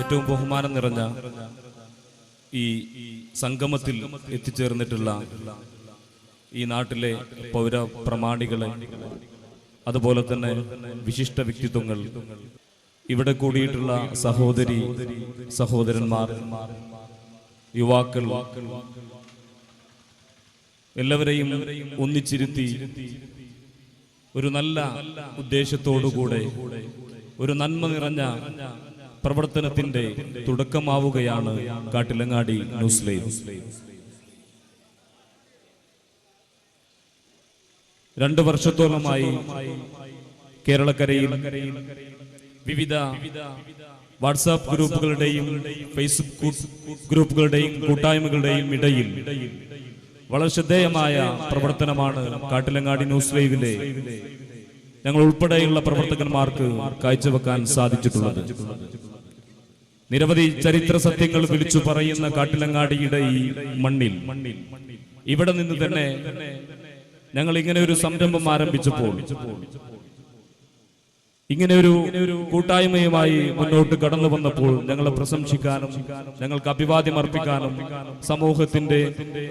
ഏറ്റവും ബഹുമാനം നിറഞ്ഞ ഈ സംഗമത്തിൽ എത്തിച്ചേർന്നിട്ടുള്ള ഈ നാട്ടിലെ പൗരപ്രമാണികളെ, അതുപോലെ തന്നെ വിശിഷ്ട വ്യക്തിത്വങ്ങൾ, ഇവിടെ കൂടിയിട്ടുള്ള സഹോദരി സഹോദരന്മാർ, യുവാക്കൾ, എല്ലാവരെയും ഒന്നിച്ചിരുത്തി ഒരു നല്ല ഉദ്ദേശത്തോടുകൂടെ ഒരു നന്മ നിറഞ്ഞ പ്രവർത്തനത്തിന്റെ തുടക്കമാവുകയാണ് കാട്ടിലങ്ങാടി ന്യൂസ് ലൈവ്. 2 വർഷത്തോളമായി കേരളക്കരയിൽ വിവിധ വാട്സാപ്പ് ഗ്രൂപ്പുകളുടെയും ഫേസ്ബുക്ക് ഗ്രൂപ്പുകളുടെയും കൂട്ടായ്മകളുടെയും ഇടയിൽ വളരെ ശ്രദ്ധേയമായ പ്രവർത്തനമാണ് കാട്ടിലങ്ങാടി ന്യൂസ് ലൈവിലെ ഞങ്ങൾ ഉൾപ്പെടെയുള്ള പ്രവർത്തകന്മാർക്ക് കാഴ്ചവെക്കാൻ സാധിച്ചിട്ടുള്ളത്. നിരവധി ചരിത്ര സത്യങ്ങൾ വിളിച്ചു പറയുന്ന കാട്ടിലങ്ങാടിയുടെ ഈ മണ്ണിൽ ഇവിടെ നിന്ന് തന്നെ ഞങ്ങൾ ഇങ്ങനെ ഒരു സംരംഭം ആരംഭിച്ചപ്പോൾ, ഇങ്ങനെ ഒരു കൂട്ടായ്മയുമായി മുന്നോട്ട് കടന്നു വന്നപ്പോൾ ഞങ്ങളെ പ്രശംസിക്കാനും ഞങ്ങൾക്ക് അഭിവാദ്യം അർപ്പിക്കാനും സമൂഹത്തിന്റെ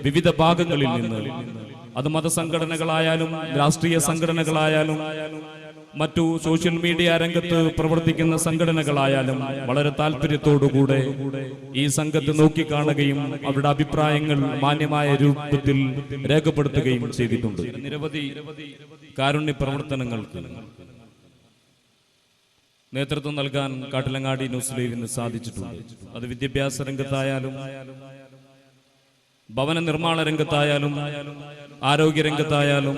വിവിധ ഭാഗങ്ങളിൽ നിന്ന്, അത് മതസംഘടനകളായാലും രാഷ്ട്രീയ സംഘടനകളായാലും മറ്റു സോഷ്യൽ മീഡിയ രംഗത്ത് പ്രവർത്തിക്കുന്ന സംഘടനകളായാലും വളരെ താല്പര്യത്തോടുകൂടെ ഈ സംഘത്തെ നോക്കിക്കാണുകയും അവരുടെ അഭിപ്രായങ്ങൾ മാന്യമായ രൂപത്തിൽ രേഖപ്പെടുത്തുകയും ചെയ്തിട്ടുണ്ട്. നിരവധി കാരുണ്യ പ്രവർത്തനങ്ങൾക്ക് നേതൃത്വം നൽകാൻ കാട്ടിലങ്ങാടി ന്യൂസ് ലൈവിന് സാധിച്ചിട്ടുണ്ട്. അത് വിദ്യാഭ്യാസ രംഗത്തായാലും, ഭവന നിർമ്മാണ രംഗത്തായാലും, ആരോഗ്യ രംഗത്തായാലും,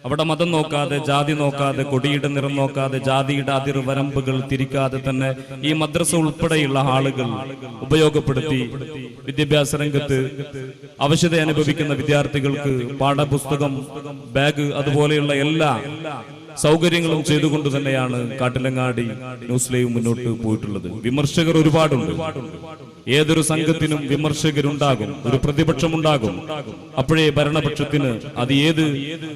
അവിടെ മതം നോക്കാതെ, ജാതി നോക്കാതെ, കൊടിയുടെ നിറം നോക്കാതെ, ജാതിയുടെ അതിർവരമ്പുകൾ തിരിക്കാതെ തന്നെ ഈ മദ്രസ ഉൾപ്പെടെയുള്ള ആളുകൾ ഉപയോഗപ്പെടുത്തി വിദ്യാഭ്യാസ രംഗത്ത് അവശത അനുഭവിക്കുന്ന വിദ്യാർത്ഥികൾക്ക് പാഠപുസ്തകം, ബാഗ്, അതുപോലെയുള്ള എല്ലാ സൗകര്യങ്ങളും ചെയ്തുകൊണ്ട് തന്നെയാണ് കാട്ടിലങ്ങാടി ന്യൂസ് ലൈവ് മുന്നോട്ട് പോയിട്ടുള്ളത്. വിമർശകർ ഒരുപാടുണ്ട്. ഏതൊരു സംഘത്തിനും വിമർശകരുണ്ടാകും, ഒരു പ്രതിപക്ഷമുണ്ടാകും. അപ്പോഴേ ഭരണപക്ഷത്തിന്, അത് ഏത്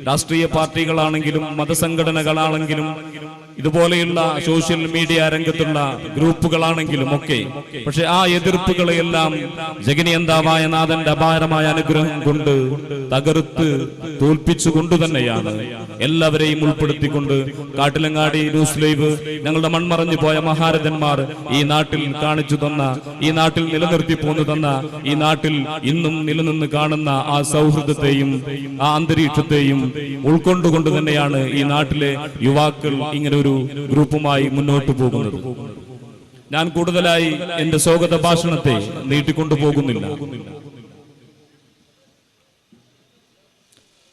രാഷ്ട്രീയ പാർട്ടികളാണെങ്കിലും മതസംഘടനകളാണെങ്കിലും ഇതുപോലെയുള്ള സോഷ്യൽ മീഡിയ രംഗത്തുള്ള ഗ്രൂപ്പുകളാണെങ്കിലും ഒക്കെ, പക്ഷെ ആ എതിർപ്പുകളെയെല്ലാം ജഗനിയന്താവായ നാഥന്റെ അപാരമായ അനുഗ്രഹം കൊണ്ട് തകർത്ത് തോൽപ്പിച്ചുകൊണ്ട് തന്നെയാണ് എല്ലാവരെയും ഉൾപ്പെടുത്തിക്കൊണ്ട് കാട്ടിലങ്ങാടി ന്യൂസ് ലൈവ് ഞങ്ങളുടെ മൺമറഞ്ഞു പോയ മഹാരഥന്മാർ ഈ നാട്ടിൽ കാണിച്ചു തന്ന, ഈ നാട്ടിൽ നിലനിർത്തി പോന്നു തന്ന, ഈ നാട്ടിൽ ഇന്നും നിലനിന്ന് കാണുന്ന ആ സൗഹൃദത്തെയും ആ അന്തരീക്ഷത്തെയും ഉൾക്കൊണ്ടുകൊണ്ട് തന്നെയാണ് ഈ നാട്ടിലെ യുവാക്കൾ ഇങ്ങനെ ഒരു ഗ്രൂപ്പുമായി മുന്നോട്ട് പോകുന്നത്. ഞാൻ കൂടുതലായി എന്റെ സ്വാഗത ഭാഷണത്തെ നീട്ടിക്കൊണ്ടുപോകുന്നില്ല.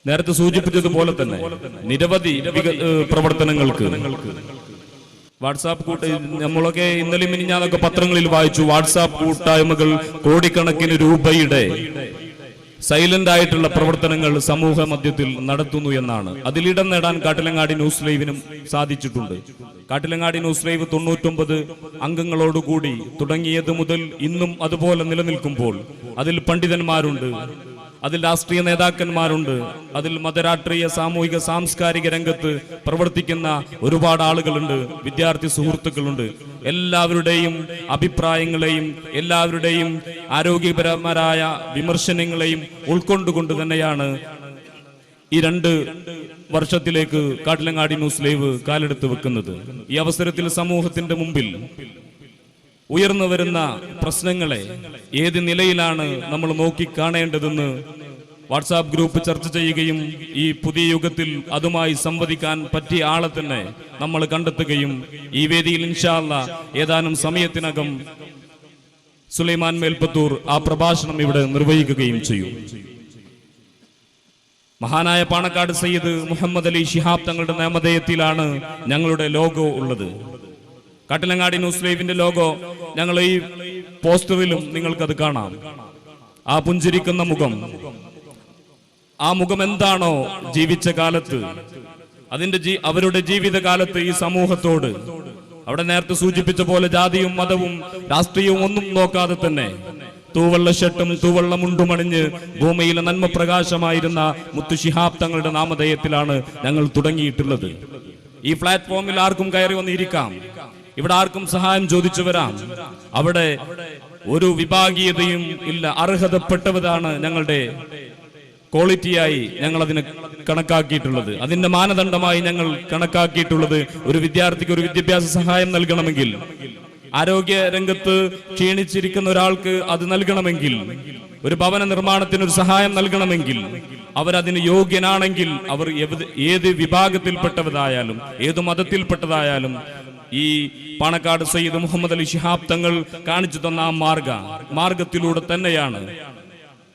നേരത്തെ സൂചിപ്പിച്ചതുപോലെ തന്നെ നിരവധി പ്രവർത്തനങ്ങൾക്ക് വാട്സാപ്പ് നമ്മളൊക്കെ ഇന്നലെ മിനിഞ്ഞാന്നൊക്കെ പത്രങ്ങളിൽ വായിച്ചു, വാട്സാപ്പ് കൂട്ടായ്മകൾ കോടിക്കണക്കിന് രൂപയുടെ സൈലന്റ് ആയിട്ടുള്ള പ്രവർത്തനങ്ങൾ സമൂഹ മധ്യത്തിൽ നടത്തുന്നു എന്നാണ്. അതിലിടം നേടാൻ കാട്ടിലങ്ങാടി ന്യൂസ് ലൈവിനും സാധിച്ചിട്ടുണ്ട്. കാട്ടിലങ്ങാടി ന്യൂസ് ലൈവ് 99 അംഗങ്ങളോടുകൂടി തുടങ്ങിയത് മുതൽ ഇന്നും അതുപോലെ നിലനിൽക്കുമ്പോൾ അതിൽ പണ്ഡിതന്മാരുണ്ട്, അതിൽ രാഷ്ട്രീയ നേതാക്കന്മാരുണ്ട്, അതിൽ മതരാഷ്ട്രീയ സാമൂഹിക സാംസ്കാരിക രംഗത്ത് പ്രവർത്തിക്കുന്ന ഒരുപാട് ആളുകളുണ്ട്, വിദ്യാർത്ഥി സുഹൃത്തുക്കളുണ്ട്. എല്ലാവരുടെയും അഭിപ്രായങ്ങളെയും എല്ലാവരുടെയും ആരോഗ്യപരമായ വിമർശനങ്ങളെയും ഉൾക്കൊണ്ടുകൊണ്ട് തന്നെയാണ് ഈ 2 വർഷത്തിലേക്ക് കാട്ടിലങ്ങാടി ന്യൂസ് ലൈവ് കാലെടുത്ത് വെക്കുന്നത്. ഈ അവസരത്തിൽ സമൂഹത്തിന്റെ മുമ്പിൽ ഉയർന്നു വരുന്ന പ്രശ്നങ്ങളെ ഏത് നിലയിലാണ് നമ്മൾ നോക്കിക്കാണേണ്ടതെന്ന് വാട്സാപ്പ് ഗ്രൂപ്പ് ചർച്ച ചെയ്യുകയും ഈ പുതിയ യുഗത്തിൽ അതുമായി സംവദിക്കാൻ പറ്റിയ ആളെ തന്നെ നമ്മൾ കണ്ടെത്തുകയും ഈ വേദിയിൽ ഇൻഷാ അല്ലാഹ് ഏതാനും സമയത്തിനകം സുലൈമാൻ മേൽപ്പത്തൂർ ആ പ്രഭാഷണം ഇവിടെ നിർവഹിക്കുകയും ചെയ്യും. മഹാനായ പാണക്കാട് സയ്യിദ് മുഹമ്മദ് അലി ശിഹാബ് തങ്ങളുടെ നാമധേയത്തിലാണ് ഞങ്ങളുടെ ലോഗോ ഉള്ളത്. കാട്ടിലങ്ങാടി ന്യൂസ് ലൈവിന്റെ ലോഗോ ഞങ്ങൾ ഈ പോസ്റ്ററിലും നിങ്ങൾക്കത് കാണാം. ആ പുഞ്ചിരിക്കുന്ന മുഖം, ആ മുഖം എന്താണോ ജീവിച്ച കാലത്ത്, അവരുടെ ജീവിതകാലത്ത് ഈ സമൂഹത്തോട്, അവിടെ നേരത്തെ സൂചിപ്പിച്ച പോലെ ജാതിയും മതവും രാഷ്ട്രീയവും ഒന്നും നോക്കാതെ തന്നെ തൂവള്ള ഷർട്ടും തൂവള്ള മുണ്ടുമണിഞ്ഞ് ഭൂമിയിലെ നന്മ പ്രകാശമായിരുന്ന മുത്തു ശിഹാബ് തങ്ങളുടെ നാമധേയത്തിലാണ് ഞങ്ങൾ തുടങ്ങിയിട്ടുള്ളത്. ഈ പ്ലാറ്റ്ഫോമിൽ ആർക്കും കയറി വന്നിരിക്കാം. ഇവിടെ ആർക്കും സഹായം ചോദിച്ചു വരാം. അവിടെ ഒരു വിഭാഗീയതയും ഇല്ല. അർഹതപ്പെട്ടവരാണ് ഞങ്ങളുടെ ക്വാളിറ്റിയായി ഞങ്ങൾ അതിനെ കണക്കാക്കിയിട്ടുള്ളത്. അതിന്റെ മാനദണ്ഡമായി ഞങ്ങൾ കണക്കാക്കിയിട്ടുള്ളത് ഒരു വിദ്യാർത്ഥിക്ക് ഒരു വിദ്യാഭ്യാസ സഹായം നൽകണമെങ്കിൽ, ആരോഗ്യ രംഗത്ത് ക്ഷീണിച്ചിരിക്കുന്ന ഒരാൾക്ക് അത് നൽകണമെങ്കിൽ, ഒരു ഭവന നിർമ്മാണത്തിന് ഒരു സഹായം നൽകണമെങ്കിൽ അവരതിന് യോഗ്യനാണെങ്കിൽ അവർ ഏത് വിഭാഗത്തിൽപ്പെട്ടവരായാലും ഏത് മതത്തിൽപ്പെട്ടതായാലും ഈ പാണക്കാട് സയ്യിദ് മുഹമ്മദ് അലി ശിഹാബ് തങ്ങൾ കാണിച്ചു തന്ന ആ മാർഗത്തിലൂടെ തന്നെയാണ്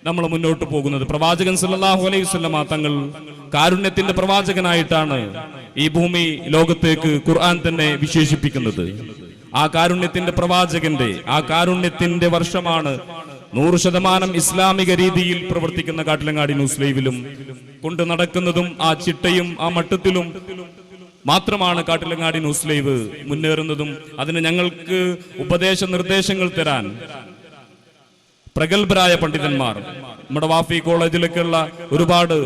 നമ്മൾ മുന്നോട്ട് പോകുന്നത്. പ്രവാചകൻ സല്ലല്ലാഹു അലൈഹി വസല്ലമ തങ്ങൾ കാരുണ്യത്തിന്റെ പ്രവാചകനായിട്ടാണ് ഈ ഭൂമി ലോകത്തേക്ക് ഖുർആൻ തന്നെ വിശേഷിപ്പിക്കുന്നത്. ആ കാരുണ്യത്തിന്റെ പ്രവാചകന്റെ ആ കാരുണ്യത്തിന്റെ വർഷമാണ് 100% ഇസ്ലാമിക രീതിയിൽ പ്രവർത്തിക്കുന്ന കാട്ടിലങ്ങാടി ന്യൂസ് ലൈവിലും കൊണ്ട് നടക്കുന്നതും ആ ചിട്ടയും ആ മട്ടത്തിലും മാത്രമാണ് കാട്ടിലങ്ങാടി ന്യൂസ് ലൈവ് മുന്നേറുന്നതും. അതിന് ഞങ്ങൾക്ക് ഉപദേശ നിർദ്ദേശങ്ങൾ തരാൻ പ്രഗത്ഭരായ പണ്ഡിതന്മാർ, നമ്മുടെ വാഫി കോളേജിലേക്കുള്ള ഒരുപാട്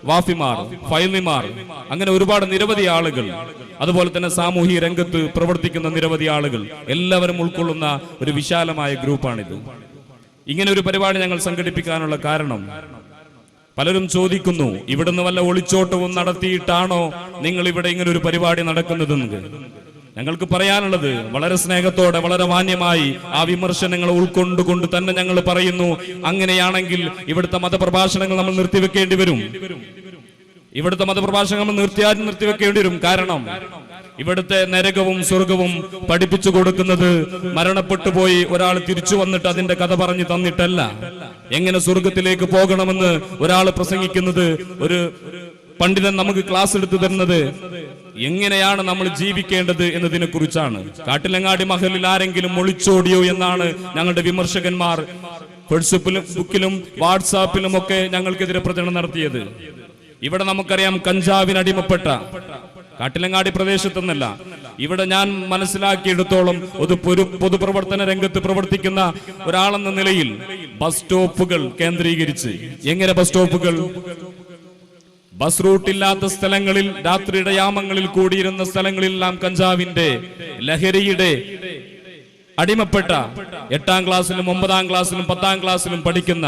വാഫിമാർ, ഫൈലിമാർ, അങ്ങനെ ഒരുപാട് നിരവധി ആളുകൾ, അതുപോലെ തന്നെ സാമൂഹിക രംഗത്ത് പ്രവർത്തിക്കുന്ന നിരവധി ആളുകൾ എല്ലാവരും ഉൾക്കൊള്ളുന്ന ഒരു വിശാലമായ ഗ്രൂപ്പാണിത്. ഇങ്ങനെ ഒരു പരിപാടി ഞങ്ങൾ സംഘടിപ്പിക്കാനുള്ള കാരണം, പലരും ചോദിക്കുന്നു, ഇവിടുന്ന് വല്ല ഒളിച്ചോട്ടവും നടത്തിയിട്ടാണോ നിങ്ങൾ ഇവിടെ ഇങ്ങനെ ഒരു പരിപാടി നടക്കുന്നതെന്ന്. ഞങ്ങൾക്ക് പറയാനുള്ളത് വളരെ സ്നേഹത്തോടെ വളരെ മാന്യമായി ആ വിമർശനങ്ങൾ ഉൾക്കൊണ്ടുകൊണ്ട് തന്നെ ഞങ്ങൾ പറയുന്നു, അങ്ങനെയാണെങ്കിൽ ഇവിടുത്തെ മതപ്രഭാഷണങ്ങൾ നമ്മൾ നിർത്തിവെക്കേണ്ടി വരും. ഇവിടുത്തെ മതപ്രഭാഷണങ്ങൾ നമ്മൾ നിർത്തിവെക്കേണ്ടി വരും. കാരണം ഇവിടുത്തെ നരകവും സ്വർഗവും പഠിപ്പിച്ചു കൊടുക്കുന്നത് മരണപ്പെട്ടു പോയി ഒരാൾ തിരിച്ചു വന്നിട്ട് അതിന്റെ കഥ പറഞ്ഞു തന്നിട്ടല്ല. എങ്ങനെ സ്വർഗത്തിലേക്ക് പോകണമെന്ന് ഒരാൾ പ്രസംഗിക്കുന്നത്, ഒരു പണ്ഡിതൻ നമുക്ക് ക്ലാസ് എടുത്തു തരുന്നത് എങ്ങനെയാണ് നമ്മൾ ജീവിക്കേണ്ടത് എന്നതിനെ കുറിച്ചാണ്. കാട്ടിലങ്ങാടി മഹലിൽ ആരെങ്കിലും ഒളിച്ചോടിയോ എന്നാണ് ഞങ്ങളുടെ വിമർശകന്മാർ ഫേസ്ബുക്കിലും വാട്സാപ്പിലും ഒക്കെ ഞങ്ങൾക്കെതിരെ പ്രചരണം നടത്തിയത്. ഇവിടെ നമുക്കറിയാം, കഞ്ചാവിനടിമപ്പെട്ട കാട്ടിലങ്ങാടി പ്രദേശത്തൊന്നല്ല, ഇവിടെ ഞാൻ മനസ്സിലാക്കിയെടുത്തോളം ഒരു പൊതുപ്രവർത്തന രംഗത്ത് പ്രവർത്തിക്കുന്ന ഒരാളെന്ന നിലയിൽ ബസ് സ്റ്റോപ്പുകൾ കേന്ദ്രീകരിച്ച്, എങ്ങനെ ബസ് സ്റ്റോപ്പുകൾ, ബസ് റൂട്ടില്ലാത്ത സ്ഥലങ്ങളിൽ രാത്രിയുടെ യാമങ്ങളിൽ കൂടിയിരുന്ന സ്ഥലങ്ങളിലെല്ലാം കഞ്ചാവിന്റെ ലഹരിയുടെ അടിമപ്പെട്ട 8ാം ക്ലാസ്സിലും 9ാം ക്ലാസ്സിലും 10ാം ക്ലാസ്സിലും പഠിക്കുന്ന,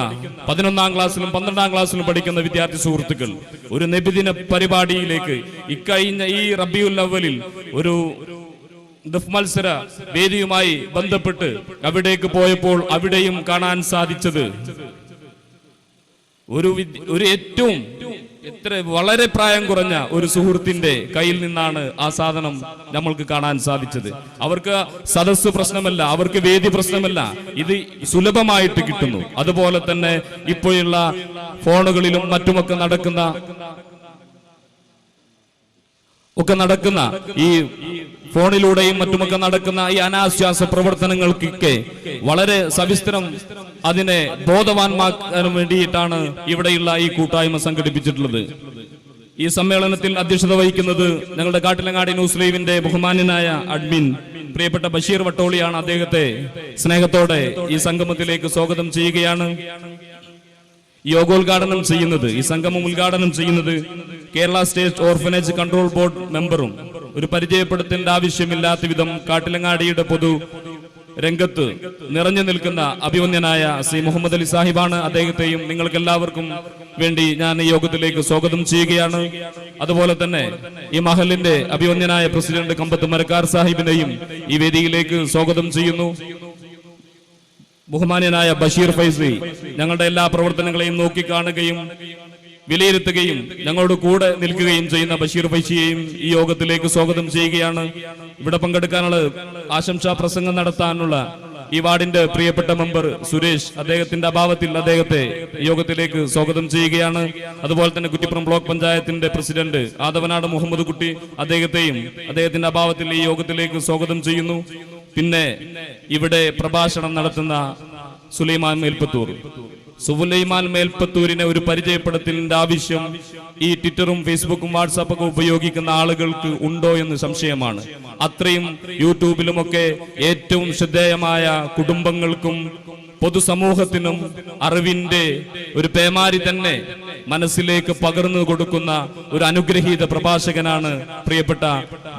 11ാം ക്ലാസ്സിലും 12ാം ക്ലാസ്സിലും പഠിക്കുന്ന വിദ്യാർത്ഥി സുഹൃത്തുക്കൾ ഒരു നബിദിന പരിപാടിയിലേക്ക് ഇക്കഴിഞ്ഞ ഈ റബീഉൽ അവ്വലിൽ ഒരു മത്സര വേദിയുമായി ബന്ധപ്പെട്ട് അവിടേക്ക് പോയപ്പോൾ അവിടെയും കാണാൻ സാധിച്ചത് ഒരു ഏറ്റവും വളരെ പ്രായം കുറഞ്ഞ ഒരു സുഹൃത്തിന്റെ കയ്യിൽ നിന്നാണ് ആ സാധനം നമ്മൾക്ക് കാണാൻ സാധിച്ചത്. അവർക്ക് സദസ്സ് പ്രശ്നമല്ല, അവർക്ക് വേദി പ്രശ്നമല്ല, ഇത് സുലഭമായിട്ട് കിട്ടുന്നു. അതുപോലെ തന്നെ ഇപ്പോഴുള്ള ഫോണുകളിലും മറ്റുമൊക്കെ നടക്കുന്ന ഈ ഫോണിലൂടെയും മറ്റുമൊക്കെ നടക്കുന്ന ഈ അനാശ്വാസ പ്രവർത്തനങ്ങൾക്കൊക്കെ വളരെ സവിസ്തരം അതിനെ ബോധവാന്മാക്കാൻ വേണ്ടിയിട്ടാണ് ഇവിടെയുള്ള ഈ കൂട്ടായ്മ സംഘടിപ്പിച്ചിട്ടുള്ളത്. ഈ സമ്മേളനത്തിൽ അധ്യക്ഷത വഹിക്കുന്നത് ഞങ്ങളുടെ കാട്ടിലങ്ങാടി ന്യൂസ് ലൈവിന്റെ ബഹുമാന്യനായ അഡ്മിൻ പ്രിയപ്പെട്ട ബഷീർ വട്ടോളിയാണ്. അദ്ദേഹത്തെ സ്നേഹത്തോടെ ഈ സംഗമത്തിലേക്ക് സ്വാഗതം ചെയ്യുകയാണ്. യോഗോദ്ഘാടനം ചെയ്യുന്നത്, ഈ സംഗമം ഉദ്ഘാടനം ചെയ്യുന്നത് Kerala state orphanage control board മെമ്പറും ഒരു പരിചയപ്പെടുത്തേണ്ട ആവശ്യമില്ലാത്ത വിധം കാട്ടിലങ്ങാടിയുടെ പൊതു രംഗത്ത് നിറഞ്ഞു നിൽക്കുന്ന അഭിമന്യനായ ശ്രീ മുഹമ്മദ് അലി സാഹിബാണ്. അദ്ദേഹത്തെയും നിങ്ങൾക്ക് എല്ലാവർക്കും വേണ്ടി ഞാൻ ഈ യോഗത്തിലേക്ക് സ്വാഗതം ചെയ്യുകയാണ്. അതുപോലെ തന്നെ ഈ മഹലിന്റെ അഭിമന്യനായ പ്രസിഡന്റ് കമ്പത്ത് മരക്കാർ സാഹിബിനെയും ഈ വേദിയിലേക്ക് സ്വാഗതം ചെയ്യുന്നു. ബഹുമാന്യനായ ബഷീർ ഫൈസി ഞങ്ങളുടെ എല്ലാ പ്രവർത്തനങ്ങളെയും നോക്കിക്കാണുകയും വിലയിരുത്തുകയും ഞങ്ങളോട് കൂടെ നിൽക്കുകയും ചെയ്യുന്ന ബഷീർ ഫൈസിയെയും ഈ യോഗത്തിലേക്ക് സ്വാഗതം ചെയ്യുകയാണ്. ഇവിടെ പങ്കെടുക്കാനുള്ള ആശംസാ പ്രസംഗം നടത്താനുള്ള ഈ വാർഡിന്റെ പ്രിയപ്പെട്ട മെമ്പർ സുരേഷ്, അദ്ദേഹത്തിന്റെ അഭാവത്തിൽ അദ്ദേഹത്തെ യോഗത്തിലേക്ക് സ്വാഗതം ചെയ്യുകയാണ്. അതുപോലെ തന്നെ കുറ്റിപ്പുറം ബ്ലോക്ക് പഞ്ചായത്തിന്റെ പ്രസിഡന്റ് ആദവനാട് മുഹമ്മദ് കുട്ടി, അദ്ദേഹത്തെയും അദ്ദേഹത്തിന്റെ അഭാവത്തിൽ ഈ യോഗത്തിലേക്ക് സ്വാഗതം ചെയ്യുന്നു. പിന്നെ ഇവിടെ പ്രഭാഷണം നടത്തുന്ന സുലൈമാൻ മേൽപ്പത്തൂരിനെ ഒരു പരിചയപ്പെടുത്തലിന്റെ ആവശ്യം ഈ ട്വിറ്ററും ഫേസ്ബുക്കും വാട്സാപ്പൊക്കെ ഉപയോഗിക്കുന്ന ആളുകൾക്ക് ഉണ്ടോ എന്ന് സംശയമാണ്. അത്രയും യൂട്യൂബിലുമൊക്കെ ഏറ്റവും ശ്രദ്ധേയമായ കുടുംബങ്ങൾക്കും പൊതുസമൂഹത്തിനും അറിവിന്റെ ഒരു പേമാരി തന്നെ മനസ്സിലേക്ക് പകർന്നു കൊടുക്കുന്ന ഒരു അനുഗ്രഹീത പ്രഭാഷകനാണ് പ്രിയപ്പെട്ട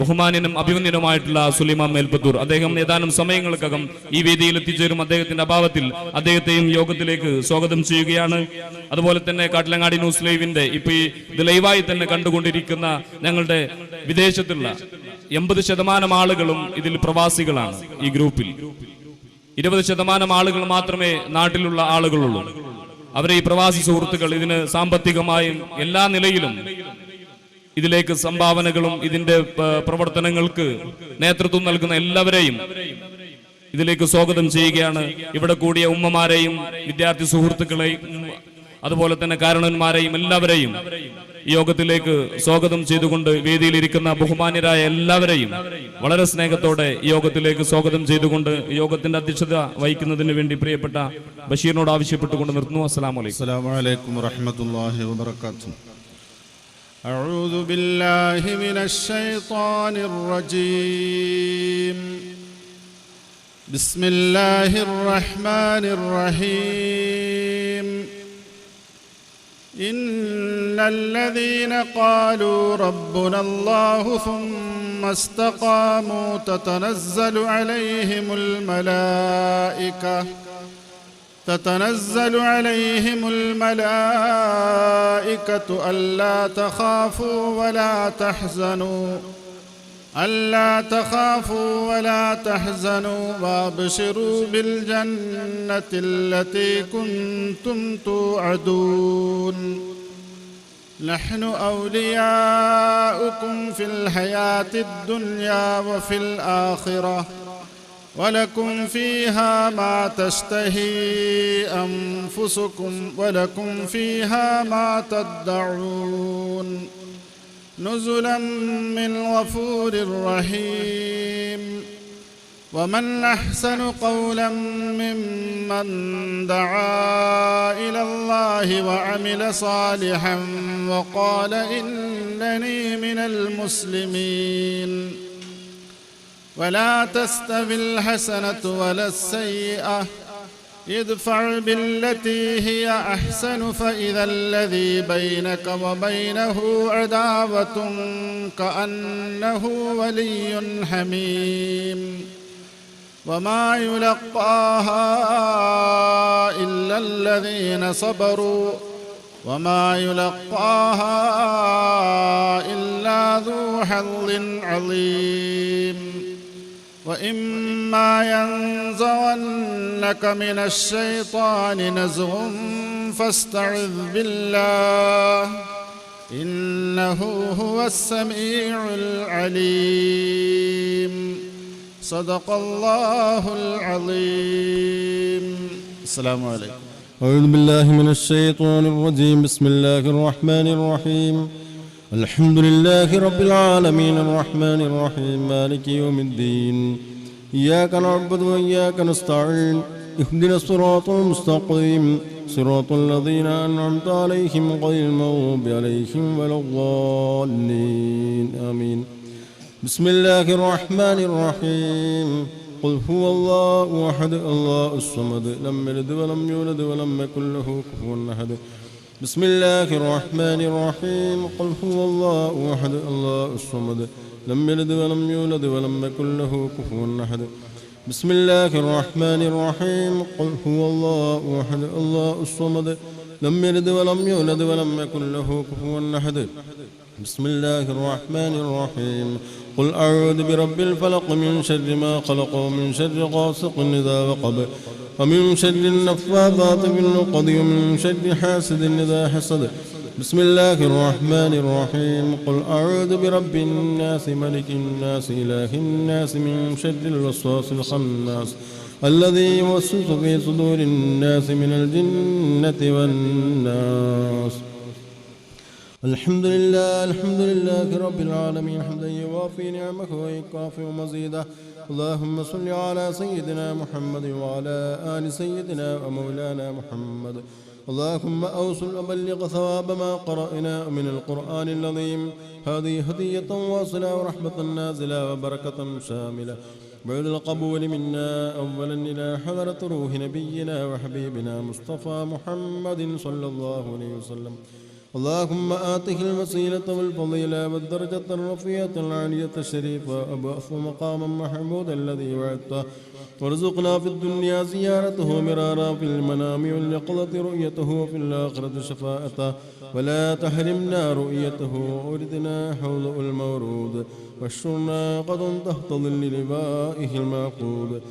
ബഹുമാന്യനും അഭിമന്യനുമായിട്ടുള്ള സുലൈമാൻ മേൽപ്പത്തൂർ. അദ്ദേഹം ഏതാനും സമയങ്ങൾക്കകം ഈ വേദിയിൽ എത്തിച്ചേരും. അദ്ദേഹത്തിന്റെ അഭാവത്തിൽ അദ്ദേഹത്തെയും യോഗത്തിലേക്ക് സ്വാഗതം ചെയ്യുകയാണ്. അതുപോലെ തന്നെ കാട്ടിലങ്ങാടി ന്യൂസ് ലൈവിന്റെ ഇപ്പൊ ഇത് ലൈവായി തന്നെ കണ്ടുകൊണ്ടിരിക്കുന്ന ഞങ്ങളുടെ വിദേശത്തുള്ള 80% ആളുകളും ഇതിൽ പ്രവാസികളാണ്. ഈ ഗ്രൂപ്പിൽ 20% ആളുകൾ മാത്രമേ നാട്ടിലുള്ള ആളുകളുള്ളൂ. അവരെ ഈ പ്രവാസി സുഹൃത്തുക്കൾ ഇതിന് സാമ്പത്തികമായും എല്ലാ നിലയിലും ഇതിലേക്ക് സംഭാവനകളും ഇതിന്റെ പ്രവർത്തനങ്ങൾക്ക് നേതൃത്വം നൽകുന്ന എല്ലാവരെയും ഇതിലേക്ക് സ്വാഗതം ചെയ്യുകയാണ്. ഇവിടെ കൂടിയ ഉമ്മമാരെയും വിദ്യാർത്ഥി സുഹൃത്തുക്കളെയും അതുപോലെ തന്നെ കാരണന്മാരെയും എല്ലാവരെയും യോഗത്തിലേക്ക് സ്വാഗതം ചെയ്തുകൊണ്ട് വേദിയിലിരിക്കുന്ന ബഹുമാന്യരായ എല്ലാവരെയും വളരെ സ്നേഹത്തോടെ യോഗത്തിലേക്ക് സ്വാഗതം ചെയ്തുകൊണ്ട് യോഗത്തിന്റെ അധ്യക്ഷത വഹിക്കുന്നതിന് വേണ്ടി പ്രിയപ്പെട്ട ബഷീറിനോട് ആവശ്യപ്പെട്ടുകൊണ്ട് നിർത്തുന്നു. അസ്സലാമു അലൈക്കും വറഹ്മത്തുള്ളാഹി വബറകാതുഹു. അഊദു ബില്ലാഹി മിനശ് ശൈത്വാനിർ റജീം. ബിസ്മില്ലാഹിർ റഹ്മാനിർ റഹീം. إن الذين قالوا ربنا الله ثم استقاموا تتنزل عليهم الملائكة ألا تخافوا ولا تحزنوا وابشروا بالجنة التي كنتم توعدون. نحن أولياؤكم في الحياة الدنيا وفي الآخرة ولكم فيها ما تشتهي أنفسكم ولكم فيها ما تدعون. نزلا من غفور رحيم. ومن أحسن قولا ممن دعا إلى الله وعمل صالحا وقال إنني من المسلمين. ولا تستوي الحسنة ولا السيئة ادفع بالتي هي أحسن فإذا الذي بينك وبينه عداوة كأنه ولي حميم. وما يلقاها إلا الذين صبروا وما يلقاها إلا ذو حظ عظيم. وإما ينزغنك من الشيطان نزغ فاستعذ بالله إنه هو السميع العليم. صدق الله العظيم. السلام عليكم. أعوذ بالله من الشيطان الرجيم. بسم الله الرحمن الرحيم. الحمد لله رب العالمين الرحمن الرحيم مالك يوم الدين. إياك نعبد وإياك نستعين. اهدنا الصراط المستقيم صراط الذين أنعمت عليهم غير المغضوب عليهم ولا الضالين آمين. بسم الله الرحمن الرحيم. قل هو الله أحد الله الصمد لم يلد ولم يولد ولم يكن له كفوا أحد. بسم الله الرحمن الرحيم. قل هو الله أحد الله الصمد لم يلد ولم يولد ولم يكن له كفوا أحد. بسم الله الرحمن الرحيم. قل هو الله أحد الله الصمد لم يلد ولم يولد ولم يكن له كفوا أحد. بسم الله الرحمن الرحيم. قل أعوذ برب الفلق من شر ما خلق ومن شر غاسق إذا وقب ومن شر النفاثات في العقد ومن شر حاسد إذا حسد. بسم الله الرحمن الرحيم. قل أعوذ برب الناس ملك الناس إله الناس من شر الوسواس الخناس الذي يوسوس في صدور الناس من الجنة والناس. الحمد لله رب العالمين حمدا يوافي نعمه ويكافئ مزيده. اللهم صل على سيدنا محمد وعلى آل سيدنا ومولانا محمد اللهم أوصل وبلغ ثواب ما قرأنا من القرآن العظيم. هذه هدية واصلة ورحمة نازلة وبركة شاملة بعد القبول منا أولا إلى حضرة روح نبينا وحبيبنا مصطفى محمد صلى الله عليه وسلم. اللهم آته الوسيلة والفضيلة والدرجة الرفيعة العالية الشريفة وابعثه مقاما محمودا الذي وعدته، وارزقنا في الدنيا زيارته مرارا في المنام واليقظة رؤيته وفي الآخرة شفاعته، ولا تحرمنا رؤيته وأردنا حوض المورود واشرنا قدم تحت ظل لبائه المعقود.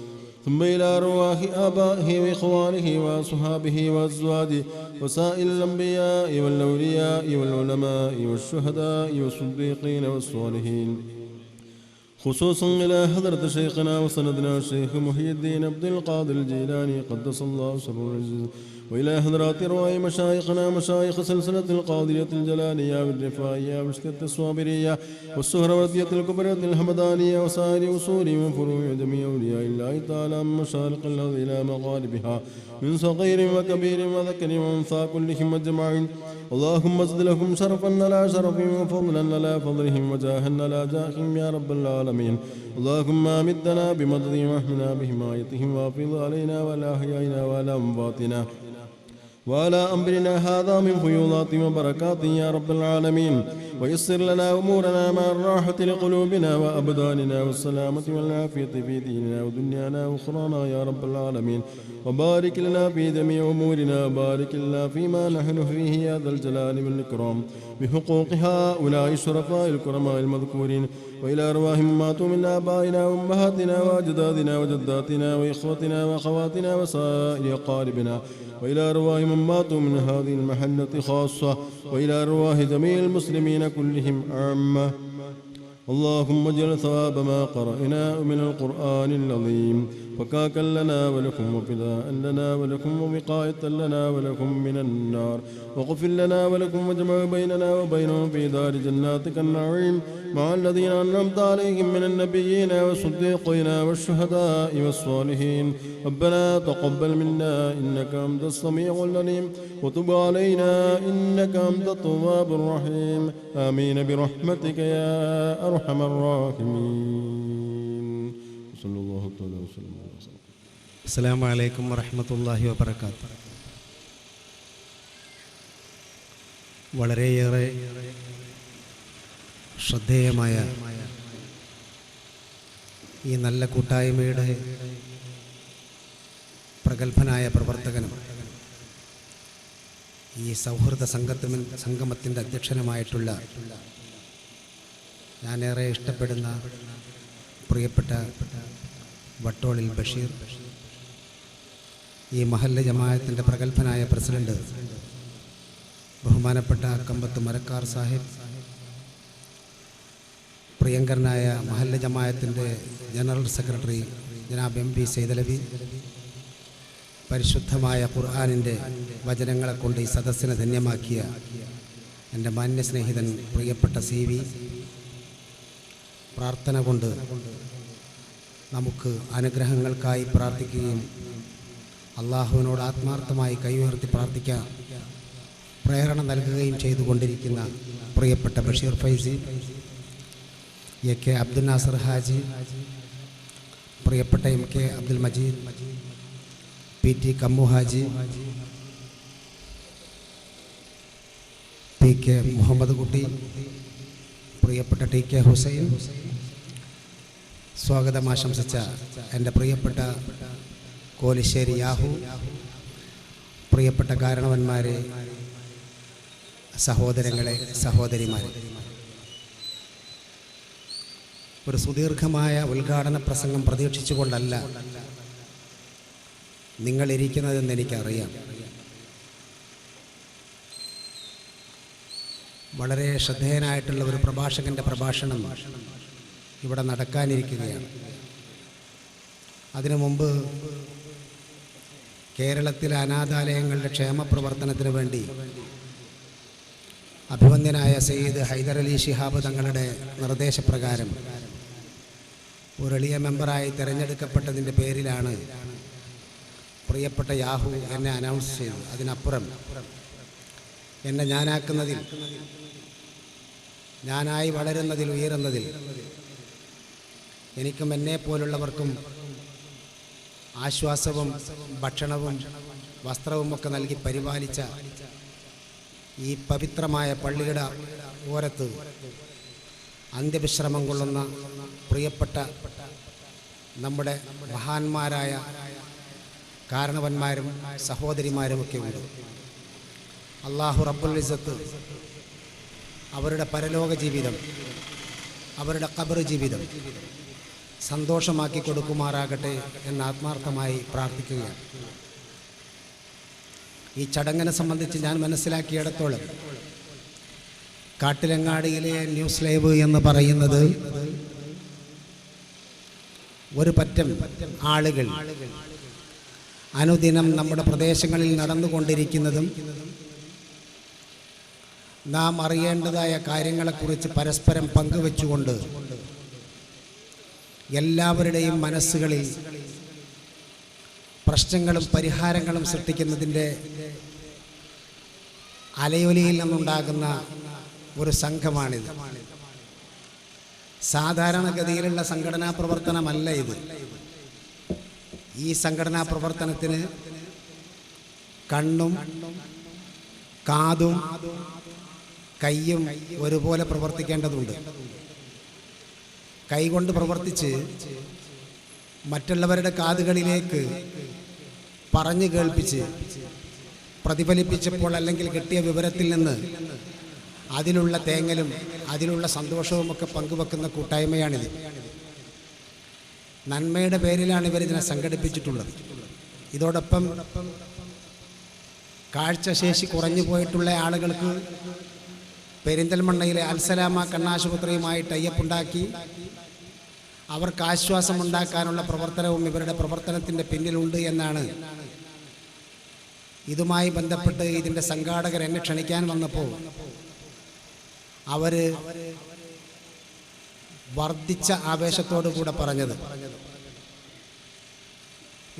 ثم إلى أرواح آبائه وإخوانه وأصحابه وأزواجه وسائر الأنبياء والأولياء والعلماء والشهداء والصديقين والصالحين، خصوصا إلى حضرة شيخنا وسندنا الشيخ محي الدين عبد القادر الجيلاني قدس الله سره العزيز، وإلى حضرات أرواح مشايخنا مشايخ سلسلة القادرية الجلالية والرفاعية والشتة الصابرية والسهروردية الكبرى الحمدانية وسائر أصول وفروع جميع أولياء الله تعالى من مشارق الأرض إلى مغاربها من صغير وكبير وذكر وأنثى كلهم أجمعين. اللهم ازد لهم شرفا على شرفهم وفضلا على فضلهم وجاها على جاههم يا رب العالمين. اللهم أمدنا بمددهم واحمنا بحمايتهم وافض علينا وعلى أحيائنا وعلى أمواتنا وعلى أمرنا هذا من فيوضات وبركات يا رب العالمين، ويسر لنا أمورنا مع الراحة لقلوبنا وأبداننا والسلامة والعافية في ديننا ودنيانا وأخرانا يا رب العالمين، وبارك لنا في جميع أمورنا، وبارك لنا فيما نحن فيه يا ذا الجلال والإكرام بحقوق هؤلاء الشرفاء الكرماء المذكورين، وإلى أرواح ماتوا من آبائنا وأمهاتنا وأجدادنا وجداتنا وإخوتنا وأخواتنا وسائر أقاربنا، وإلى أرواح من ماتوا من هذه المحلة خاصة، وإلى أرواح جميع المسلمين كلهم عامة. اللهم اجعل ثواب ما قرأنا من القرآن العظيم فكاكا لنا ولكم وفداء لنا ولكم ووقاية لنا ولكم من النار، وغفر لنا ولكم واجمع بيننا وبينهم في دار جناتك النعيم مع الذين أنعمت عليهم من النبيين والصديقين والشهداء والصالحين. ربنا تقبل منا إنك أنت السميع العليم وتب علينا إنك أنت التواب الرحيم. آمين برحمتك يا أرحم الراحمين. صلى الله تعالى وسلم. അസ്സലാമു അലൈക്കും വറഹ്മത്തുള്ളാഹി വബറകാതുഹു. വളരെയേറെ ശ്രദ്ധേയമായ ഈ നല്ല കൂട്ടായ്മയുടെ പ്രഗത്ഭനായ പ്രവർത്തകനും ഈ സൗഹൃദ സംഗമത്തിൻ്റെ അധ്യക്ഷനുമായിട്ടുള്ള ഞാനേറെ ഇഷ്ടപ്പെടുന്ന പ്രിയപ്പെട്ട വട്ടോളിൽ ബഷീർ, ഈ മഹല്ല് ജമാഅത്തിൻ്റെ പ്രഗത്ഭനായ പ്രസിഡന്റ് ബഹുമാനപ്പെട്ട കമ്പത്ത് മരക്കാർ സാഹിബ്, പ്രിയങ്കരനായ മഹല്ല് ജമാഅത്തിൻ്റെ ജനറൽ സെക്രട്ടറി ജനാബ് എം പി സൈദലവി, പരിശുദ്ധമായ ഖുർആനിൻ്റെ വചനങ്ങളെ കൊണ്ട് ഈ സദസ്സിനെ ധന്യമാക്കിയ എൻ്റെ മാന്യസ്നേഹിതൻ പ്രിയപ്പെട്ട CV, പ്രാർത്ഥന കൊണ്ട് നമുക്ക് അനുഗ്രഹങ്ങൾക്കായി പ്രാർത്ഥിക്കുകയും അള്ളാഹുവിനോട് ആത്മാർത്ഥമായി കൈയുയർത്തി പ്രാർത്ഥിക്കാൻ പ്രേരണ നൽകുകയും ചെയ്തുകൊണ്ടിരിക്കുന്ന പ്രിയപ്പെട്ട ബഷീർ ഫൈസി, AK അബ്ദുൽ നാസർ ഹാജി, പ്രിയപ്പെട്ട MK Abdul Majeed, PT Kammu Haji, PK Muhammad കുട്ടി, പ്രിയപ്പെട്ട TK ഹുസൈൻ, സ്വാഗതം ആശംസിച്ച എൻ്റെ പ്രിയപ്പെട്ട കോലിശ്ശേരി യാഹു, പ്രിയപ്പെട്ട കാരണവന്മാരെ, സഹോദരങ്ങളെ, സഹോദരിമാരെ, ഒരു സുദീർഘമായ ഉദ്ഘാടന പ്രസംഗം പ്രതീക്ഷിച്ചുകൊണ്ടല്ല നിങ്ങളിരിക്കുന്നതെന്ന് എനിക്കറിയാം. വളരെ ശ്രദ്ധേയനായിട്ടുള്ള ഒരു പ്രഭാഷകൻ്റെ പ്രഭാഷണം ഇവിടെ നടക്കാനിരിക്കുകയാണ്. അതിനു മുമ്പ് കേരളത്തിലെ അനാഥാലയങ്ങളുടെ ക്ഷേമപ്രവർത്തനത്തിന് വേണ്ടി അഭിവന്ദ്യനായ സയ്യിദ് ഹൈദരലി ശിഹാബ് തങ്ങളുടെ നിർദ്ദേശപ്രകാരം ഒരു എളിയ മെമ്പറായി തിരഞ്ഞെടുക്കപ്പെട്ടതിൻ്റെ പേരിലാണ് പ്രിയപ്പെട്ട യാഹു എന്നെ അനൗൺസ് ചെയ്തു. അതിനപ്പുറം എന്നെ ഞാനാക്കുന്നതിൽ, ഞാനായി വളരുന്നതിൽ, ഉയരുന്നതിൽ എനിക്കും എന്നെ പോലുള്ളവർക്കും ആശ്വാസവും ഭക്ഷണവും വസ്ത്രവുമൊക്കെ നൽകി പരിപാലിച്ച ഈ പവിത്രമായ പള്ളിയുടെ ഓരത്ത് അന്ത്യവിശ്രമം കൊള്ളുന്ന പ്രിയപ്പെട്ട നമ്മുടെ മഹാന്മാരായ കാരണവന്മാരും സഹോദരിമാരുമൊക്കെ ഉണ്ട്. അല്ലാഹു റബ്ബുൽ ഇസ്സത്ത് അവരുടെ പരലോക ജീവിതം, അവരുടെ ഖബർ ജീവിതം സന്തോഷമാക്കി കൊടുക്കുമാറാകട്ടെ എന്ന് ആത്മാർത്ഥമായി പ്രാർത്ഥിക്കുകയാണ്. ഈ ചടങ്ങിനെ സംബന്ധിച്ച് ഞാൻ മനസ്സിലാക്കിയിടത്തോളം കാട്ടിലങ്ങാടിയിലെ ന്യൂസ് ലൈവ് എന്ന് പറയുന്നത് ഒരു പറ്റം ആളുകൾ അനുദിനം നമ്മുടെ പ്രദേശങ്ങളിൽ നടന്നുകൊണ്ടിരിക്കുന്നതും നാം അറിയേണ്ടതായ കാര്യങ്ങളെക്കുറിച്ച് പരസ്പരം പങ്കുവെച്ചുകൊണ്ട് എല്ലാവരുടെയും മനസ്സുകളിൽ പ്രശ്നങ്ങളും പരിഹാരങ്ങളും സൃഷ്ടിക്കുന്നതിൻ്റെ അലയൊലിയിൽ നിന്നുണ്ടാകുന്ന ഒരു സംഘമാണിത്. സാധാരണഗതിയിലുള്ള സംഘടനാ പ്രവർത്തനമല്ല ഇത്. ഈ സംഘടനാ പ്രവർത്തനത്തിന് കണ്ണും കാതും കൈയും ഒരുപോലെ പ്രവർത്തിക്കേണ്ടതുണ്ട്. കൈകൊണ്ട് പ്രവർത്തിച്ച് മറ്റുള്ളവരുടെ കാതുകളിലേക്ക് പറഞ്ഞു കേൾപ്പിച്ച് പ്രതിഫലിപ്പിച്ചപ്പോൾ അല്ലെങ്കിൽ കിട്ടിയ വിവരത്തിൽ നിന്ന് അതിലുള്ള തേങ്ങലും അതിലുള്ള സന്തോഷവുമൊക്കെ പങ്കുവെക്കുന്ന കൂട്ടായ്മയാണിത്. നന്മയുടെ പേരിലാണ് ഇവരിതിനെ സംഘടിപ്പിച്ചിട്ടുള്ളത്. ഇതോടൊപ്പം കാഴ്ചശേഷി കുറഞ്ഞു പോയിട്ടുള്ള ആളുകൾക്ക് പെരിന്തൽമണ്ണയിലെ അൽസലാമ കണ്ണാശുപത്രിയുമായി ടൈയപ്പുണ്ടാക്കി അവർക്ക് ആശ്വാസമുണ്ടാക്കാനുള്ള പ്രവർത്തനവും ഇവരുടെ പ്രവർത്തനത്തിൻ്റെ പിന്നിലുണ്ട് എന്നാണ്. ഇതുമായി ബന്ധപ്പെട്ട് ഇതിൻ്റെ സംഘാടകർ എന്നെ ക്ഷണിക്കാൻ വന്നപ്പോൾ അവർ വർദ്ധിച്ച ആവേശത്തോടു കൂടെ പറഞ്ഞത്,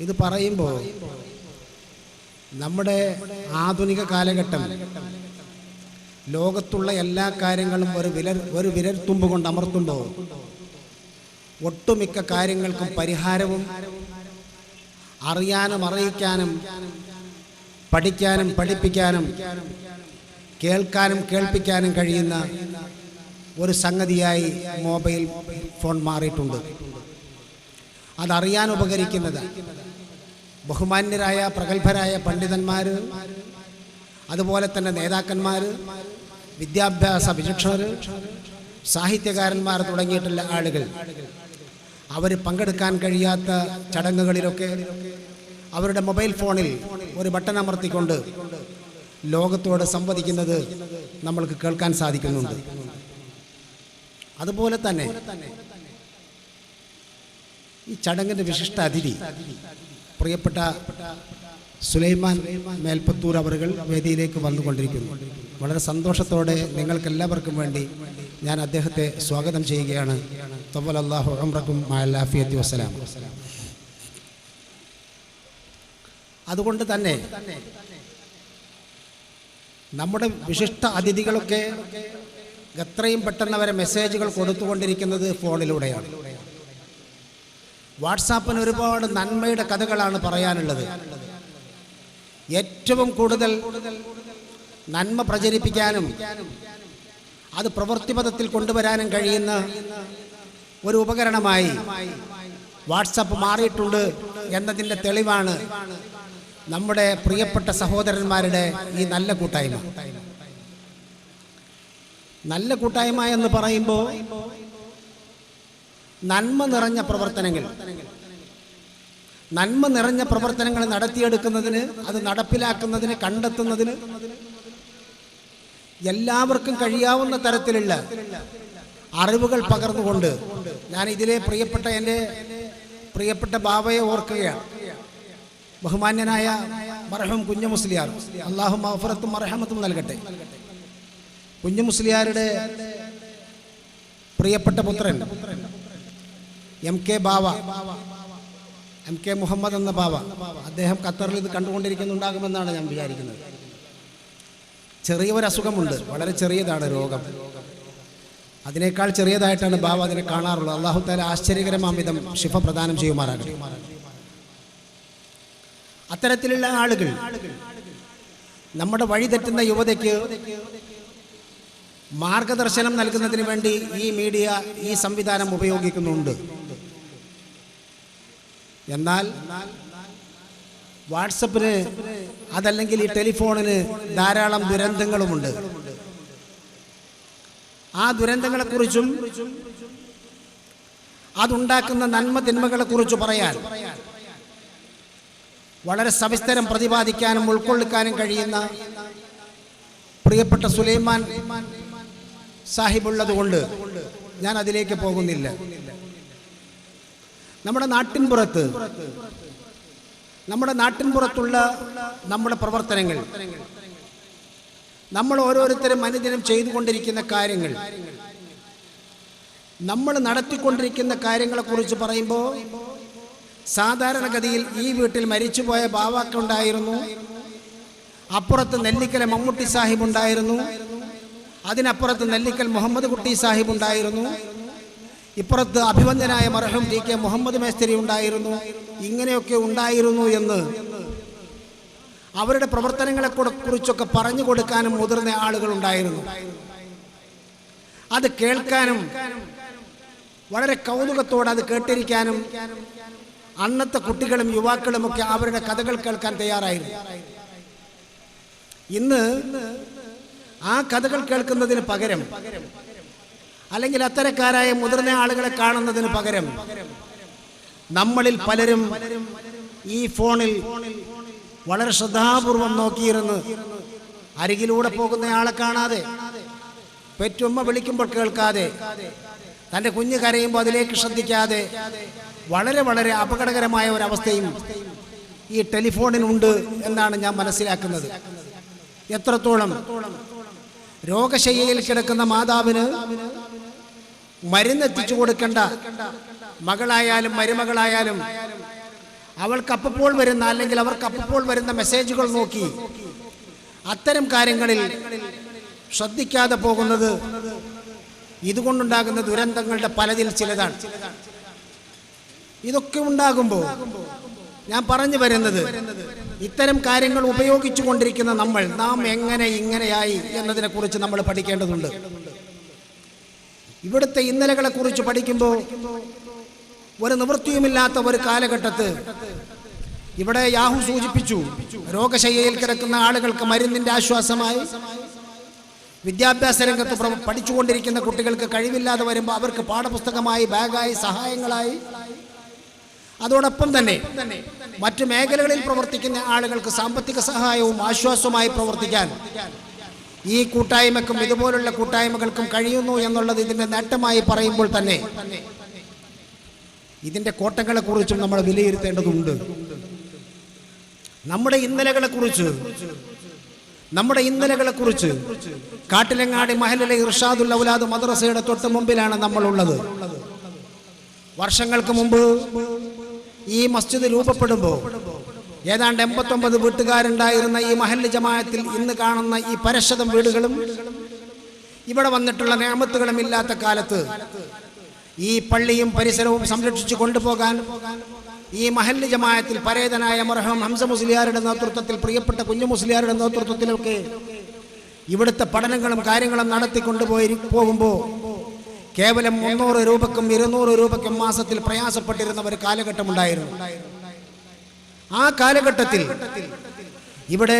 ഇത് പറയുമ്പോൾ നമ്മുടെ ആധുനിക കാലഘട്ടം ലോകത്തുള്ള എല്ലാ കാര്യങ്ങളും ഒരു വിരൽത്തുമ്പ് കൊണ്ട് അമർത്തുമ്പോൾ ഒട്ടുമിക്ക കാര്യങ്ങൾക്കും പരിഹാരവും അറിയാനും അറിയിക്കാനും പഠിക്കാനും പഠിപ്പിക്കാനും കേൾക്കാനും കേൾപ്പിക്കാനും കഴിയുന്ന ഒരു സംഗതിയായി മൊബൈൽ ഫോൺ മാറിയിട്ടുണ്ട്. അതറിയാൻ ഉപകരിക്കുന്നത് ബഹുമാന്യരായ പ്രഗത്ഭരായ പണ്ഡിതന്മാർ, അതുപോലെ തന്നെ നേതാക്കന്മാർ, വിദ്യാഭ്യാസ വിചക്ഷണർ, സാഹിത്യകാരന്മാർ തുടങ്ങിയിട്ടുള്ള ആളുകൾ അവർ പങ്കെടുക്കാൻ കഴിയാത്ത ചടങ്ങുകളിലൊക്കെ അവരുടെ മൊബൈൽ ഫോണിൽ ഒരു ബട്ടൺ അമർത്തിക്കൊണ്ട് ലോകത്തോട് സംവദിക്കുന്നത് നമ്മൾക്ക് കേൾക്കാൻ സാധിക്കുന്നുണ്ട്. അതുപോലെ തന്നെ ഈ ചടങ്ങിൻ്റെ വിശിഷ്ട അതിഥി പ്രിയപ്പെട്ട സുലൈമാൻ മേൽപ്പത്തൂർ അവറുകൾ വേദിയിലേക്ക് വന്നുകൊണ്ടിരിക്കുന്നു. വളരെ സന്തോഷത്തോടെ നിങ്ങൾക്കെല്ലാവർക്കും വേണ്ടി ഞാൻ അദ്ദേഹത്തെ സ്വാഗതം ചെയ്യുകയാണ്. തവ്വലല്ലാഹു ഉംറക്കും മഅൽ ആഫിയത്തി വസ്സലാം. അതുകൊണ്ട് തന്നെ നമ്മുടെ വിശിഷ്ട അതിഥികളൊക്കെ എത്രയും പെട്ടെന്ന് അവരെ മെസ്സേജുകൾ കൊടുത്തുകൊണ്ടിരിക്കുന്നത് ഫോണിലൂടെയാണ്. വാട്സാപ്പിന് ഒരുപാട് നന്മയുടെ കഥകളാണ് പറയാനുള്ളത്. ഏറ്റവും കൂടുതൽ നന്മ പ്രചരിപ്പിക്കാനും അത് പ്രവൃത്തിപഥത്തിൽ കൊണ്ടുവരാനും കഴിയുന്ന ഒരു ഉപകരണമായി വാട്സാപ്പ് മാറിയിട്ടുണ്ട് എന്നതിൻ്റെ തെളിവാണ് നമ്മുടെ പ്രിയപ്പെട്ട സഹോദരന്മാരുടെ ഈ നല്ല കൂട്ടായ്മ. നല്ല കൂട്ടായ്മ എന്ന് പറയുമ്പോൾ നന്മ നിറഞ്ഞ പ്രവർത്തനങ്ങൾ നടത്തിയെടുക്കുന്നതിന്, അത് നടപ്പിലാക്കുന്നതിന്, കണ്ടെത്തുന്നതിന് എല്ലാവർക്കും കഴിയാവുന്ന തരത്തിലുള്ള അറിവുകൾ പകർന്നുകൊണ്ട് ഞാൻ ഇതിലെ എൻ്റെ പ്രിയപ്പെട്ട ബാവയെ ഓർക്കുകയാണ്. ബഹുമാന്യനായ മർഹൂം കുഞ്ഞു മുസ്ലിയാർ, അല്ലാഹു മഗ്ഫിറത്തും മർഹമത്തും നൽകട്ടെ. കുഞ്ഞു മുസ്ലിയാരുടെ പ്രിയപ്പെട്ട പുത്രൻ MK ബാവ MK മുഹമ്മദ് എന്ന ബാബ, അദ്ദേഹം ഖത്തറിൽ ഇത് കണ്ടുകൊണ്ടിരിക്കുന്നുണ്ടാകുമെന്നാണ് ഞാൻ വിചാരിക്കുന്നത്. ചെറിയൊരു അസുഖമുണ്ട്, വളരെ ചെറിയതാണ് രോഗം. അതിനേക്കാൾ ചെറിയതായിട്ടാണ് ബാബ അതിനെ കാണാറുള്ളത്. അല്ലാഹു തആല ആശ്ചര്യകരമാം വിധം ശിഫ പ്രദാനം ചെയ്യുമാറാകട്ടെ. അത്തരത്തിലുള്ള ആളുകൾ നമ്മുടെ വഴി തെറ്റുന്ന യുവതയ്ക്ക് മാർഗദർശനം നൽകുന്നതിന് വേണ്ടി ഈ മീഡിയ, ഈ സംവിധാനം ഉപയോഗിക്കുന്നുണ്ട്. എന്നാൽ വാട്സപ്പിന്, അതല്ലെങ്കിൽ ഈ ടെലിഫോണിന് ധാരാളം ദുരന്തങ്ങളുമുണ്ട്. ആ ദുരന്തങ്ങളെക്കുറിച്ചും അതുണ്ടാക്കുന്ന നന്മ തിന്മകളെക്കുറിച്ച് പറയാൻ വളരെ സവിസ്തരം പ്രതിപാദിക്കാനും ഉൾക്കൊള്ളിക്കാനും കഴിയുന്ന പ്രിയപ്പെട്ട സുലൈമാൻ സാഹിബുള്ളതുകൊണ്ട് ഞാൻ അതിലേക്ക് പോകുന്നില്ല. നമ്മുടെ നാട്ടിൻപുറത്തുള്ള നമ്മുടെ പ്രവർത്തനങ്ങൾ, നമ്മൾ ഓരോരുത്തരും അനുദിനം ചെയ്തുകൊണ്ടിരിക്കുന്ന കാര്യങ്ങൾ, നമ്മൾ നടത്തിക്കൊണ്ടിരിക്കുന്ന കാര്യങ്ങളെക്കുറിച്ച് പറയുമ്പോൾ സാധാരണഗതിയിൽ ഈ വീട്ടിൽ മരിച്ചുപോയ ബാവാക്കുണ്ടായിരുന്നു, അപ്പുറത്ത് നെല്ലിക്കൽ മമ്മൂട്ടി സാഹിബ് ഉണ്ടായിരുന്നു, അതിനപ്പുറത്ത് നെല്ലിക്കൽ മുഹമ്മദ് കുട്ടി സാഹിബ് ഉണ്ടായിരുന്നു, ഇപ്പുറത്ത് അഭിവന്ദനായ മർഹൂം TK മുഹമ്മദ് മേസ്തിരി ഉണ്ടായിരുന്നു. ഇങ്ങനെയൊക്കെ ഉണ്ടായിരുന്നു എന്ന് അവരുടെ പ്രവർത്തനങ്ങളെ കുറിച്ചൊക്കെ പറഞ്ഞു കൊടുക്കാനും മുതിർന്ന ആളുകൾ ഉണ്ടായിരുന്നു. അത് കേൾക്കാനും വളരെ കൗതുകത്തോടെ അത് കേട്ടിരിക്കാനും അന്നത്തെ കുട്ടികളും യുവാക്കളുമൊക്കെ അവരുടെ കഥകൾ കേൾക്കാൻ തയ്യാറായിരുന്നു. ഇന്ന് ആ കഥകൾ കേൾക്കുന്നതിന് പകരം, അല്ലെങ്കിൽ അത്തരക്കാരായ മുതിർന്ന ആളുകളെ കാണുന്നതിന് പകരം, നമ്മളിൽ പലരും ഈ ഫോണിൽ വളരെ ശ്രദ്ധാപൂർവം നോക്കിയിരുന്ന് അരികിലൂടെ പോകുന്ന ആളെ കാണാതെ, പെറ്റുമ്മ വിളിക്കുമ്പോൾ കേൾക്കാതെ, തൻ്റെ കുഞ്ഞ് കരയുമ്പോൾ അതിലേക്ക് ശ്രദ്ധിക്കാതെ, വളരെ വളരെ അപകടകരമായ ഒരവസ്ഥയും ഈ ടെലിഫോണിനുണ്ട് എന്നാണ് ഞാൻ മനസ്സിലാക്കുന്നത്. എത്രത്തോളം രോഗശയ്യയിൽ കിടക്കുന്ന മാതാവിന് മരുന്നെത്തിച്ചു കൊടുക്കേണ്ട മകളായാലും മരുമകളായാലും അവൾക്കപ്പോൾ വരുന്ന, അല്ലെങ്കിൽ അവർക്കപ്പോൾ വരുന്ന മെസ്സേജുകൾ നോക്കി അത്തരം കാര്യങ്ങളിൽ ശ്രദ്ധിക്കാതെ പോകുന്നത് ഇതുകൊണ്ടുണ്ടാകുന്ന ദുരന്തങ്ങളുടെ പലതിൽ ചിലതാണ്. ഇതൊക്കെ ഉണ്ടാകുമ്പോൾ ഞാൻ പറഞ്ഞു വരുന്നത്, ഇത്തരം കാര്യങ്ങൾ ഉപയോഗിച്ചു കൊണ്ടിരിക്കുന്ന നാം എങ്ങനെ ഇങ്ങനെയായി എന്നതിനെ കുറിച്ച് നമ്മൾ പഠിക്കേണ്ടതുണ്ട്. ഇവിടുത്തെ ഇന്നലകളെ കുറിച്ച് പഠിക്കുമ്പോൾ ഒരു നിവൃത്തിയുമില്ലാത്ത ഒരു കാലഘട്ടത്ത് ഇവിടെ യാഹു സൂചിപ്പിച്ചു, രോഗശയ്യയിൽ കിടക്കുന്ന ആളുകൾക്ക് മരുന്നിന്റെ ആശ്വാസമായി, വിദ്യാഭ്യാസ രംഗത്ത് പഠിച്ചുകൊണ്ടിരിക്കുന്ന കുട്ടികൾക്ക് കഴിവില്ലാതെ വരുമ്പോൾ അവർക്ക് പാഠപുസ്തകമായി, ബാഗായി, സഹായങ്ങളായി, അതോടൊപ്പം തന്നെ മറ്റു മേഖലകളിൽ പ്രവർത്തിക്കുന്ന ആളുകൾക്ക് സാമ്പത്തിക സഹായവും ആശ്വാസവുമായി പ്രവർത്തിക്കാൻ ഈ കൂട്ടായ്മക്കും ഇതുപോലുള്ള കൂട്ടായ്മകൾക്കും കഴിയുന്നു എന്നുള്ളത് ഇതിന്റെ നേട്ടമായി പറയുമ്പോൾ തന്നെ ഇതിന്റെ കോട്ടങ്ങളെ കുറിച്ചും നമ്മൾ വിലയിരുത്തേണ്ടതുണ്ട്. നമ്മുടെ ഇന്നലകളെ കുറിച്ച് കാട്ടിലങ്ങാടി മഹലിലെ ഇർഷാദുൽ ഔലാദ് മദ്രസയുടെ തൊട്ട് മുമ്പിലാണ് നമ്മളുള്ളത്. വർഷങ്ങൾക്ക് മുമ്പ് ഈ മസ്ജിദ് രൂപപ്പെടുമ്പോൾ ഏതാണ്ട് 89 വീട്ടുകാരുണ്ടായിരുന്ന ഈ മഹല്ല് ജമാഅത്തിൽ ഇന്ന് കാണുന്ന ഈ പരശതം വീടുകളും ഇവിടെ വന്നിട്ടുള്ള നിഅമത്തുകളും ഇല്ലാത്ത കാലത്ത് ഈ പള്ളിയും പരിസരവും സംരക്ഷിച്ചു കൊണ്ടുപോകാൻ ഈ മഹല്ല് ജമാഅത്തിൽ പരേതനായ മർഹൂം ഹംസ മുസ്ലിയാരുടെ നേതൃത്വത്തിൽ, പ്രിയപ്പെട്ട കുഞ്ഞു മുസ്ലിയാരുടെ നേതൃത്വത്തിലൊക്കെ ഇവിടുത്തെ പഠനങ്ങളും കാര്യങ്ങളും പോകുമ്പോൾ കേവലം 300 രൂപക്കും 200 രൂപയ്ക്കും മാസത്തിൽ പ്രയാസപ്പെട്ടിരുന്ന ഒരു കാലഘട്ടമുണ്ടായിരുന്നു. ആ കാലഘട്ടത്തിൽ ഇവിടെ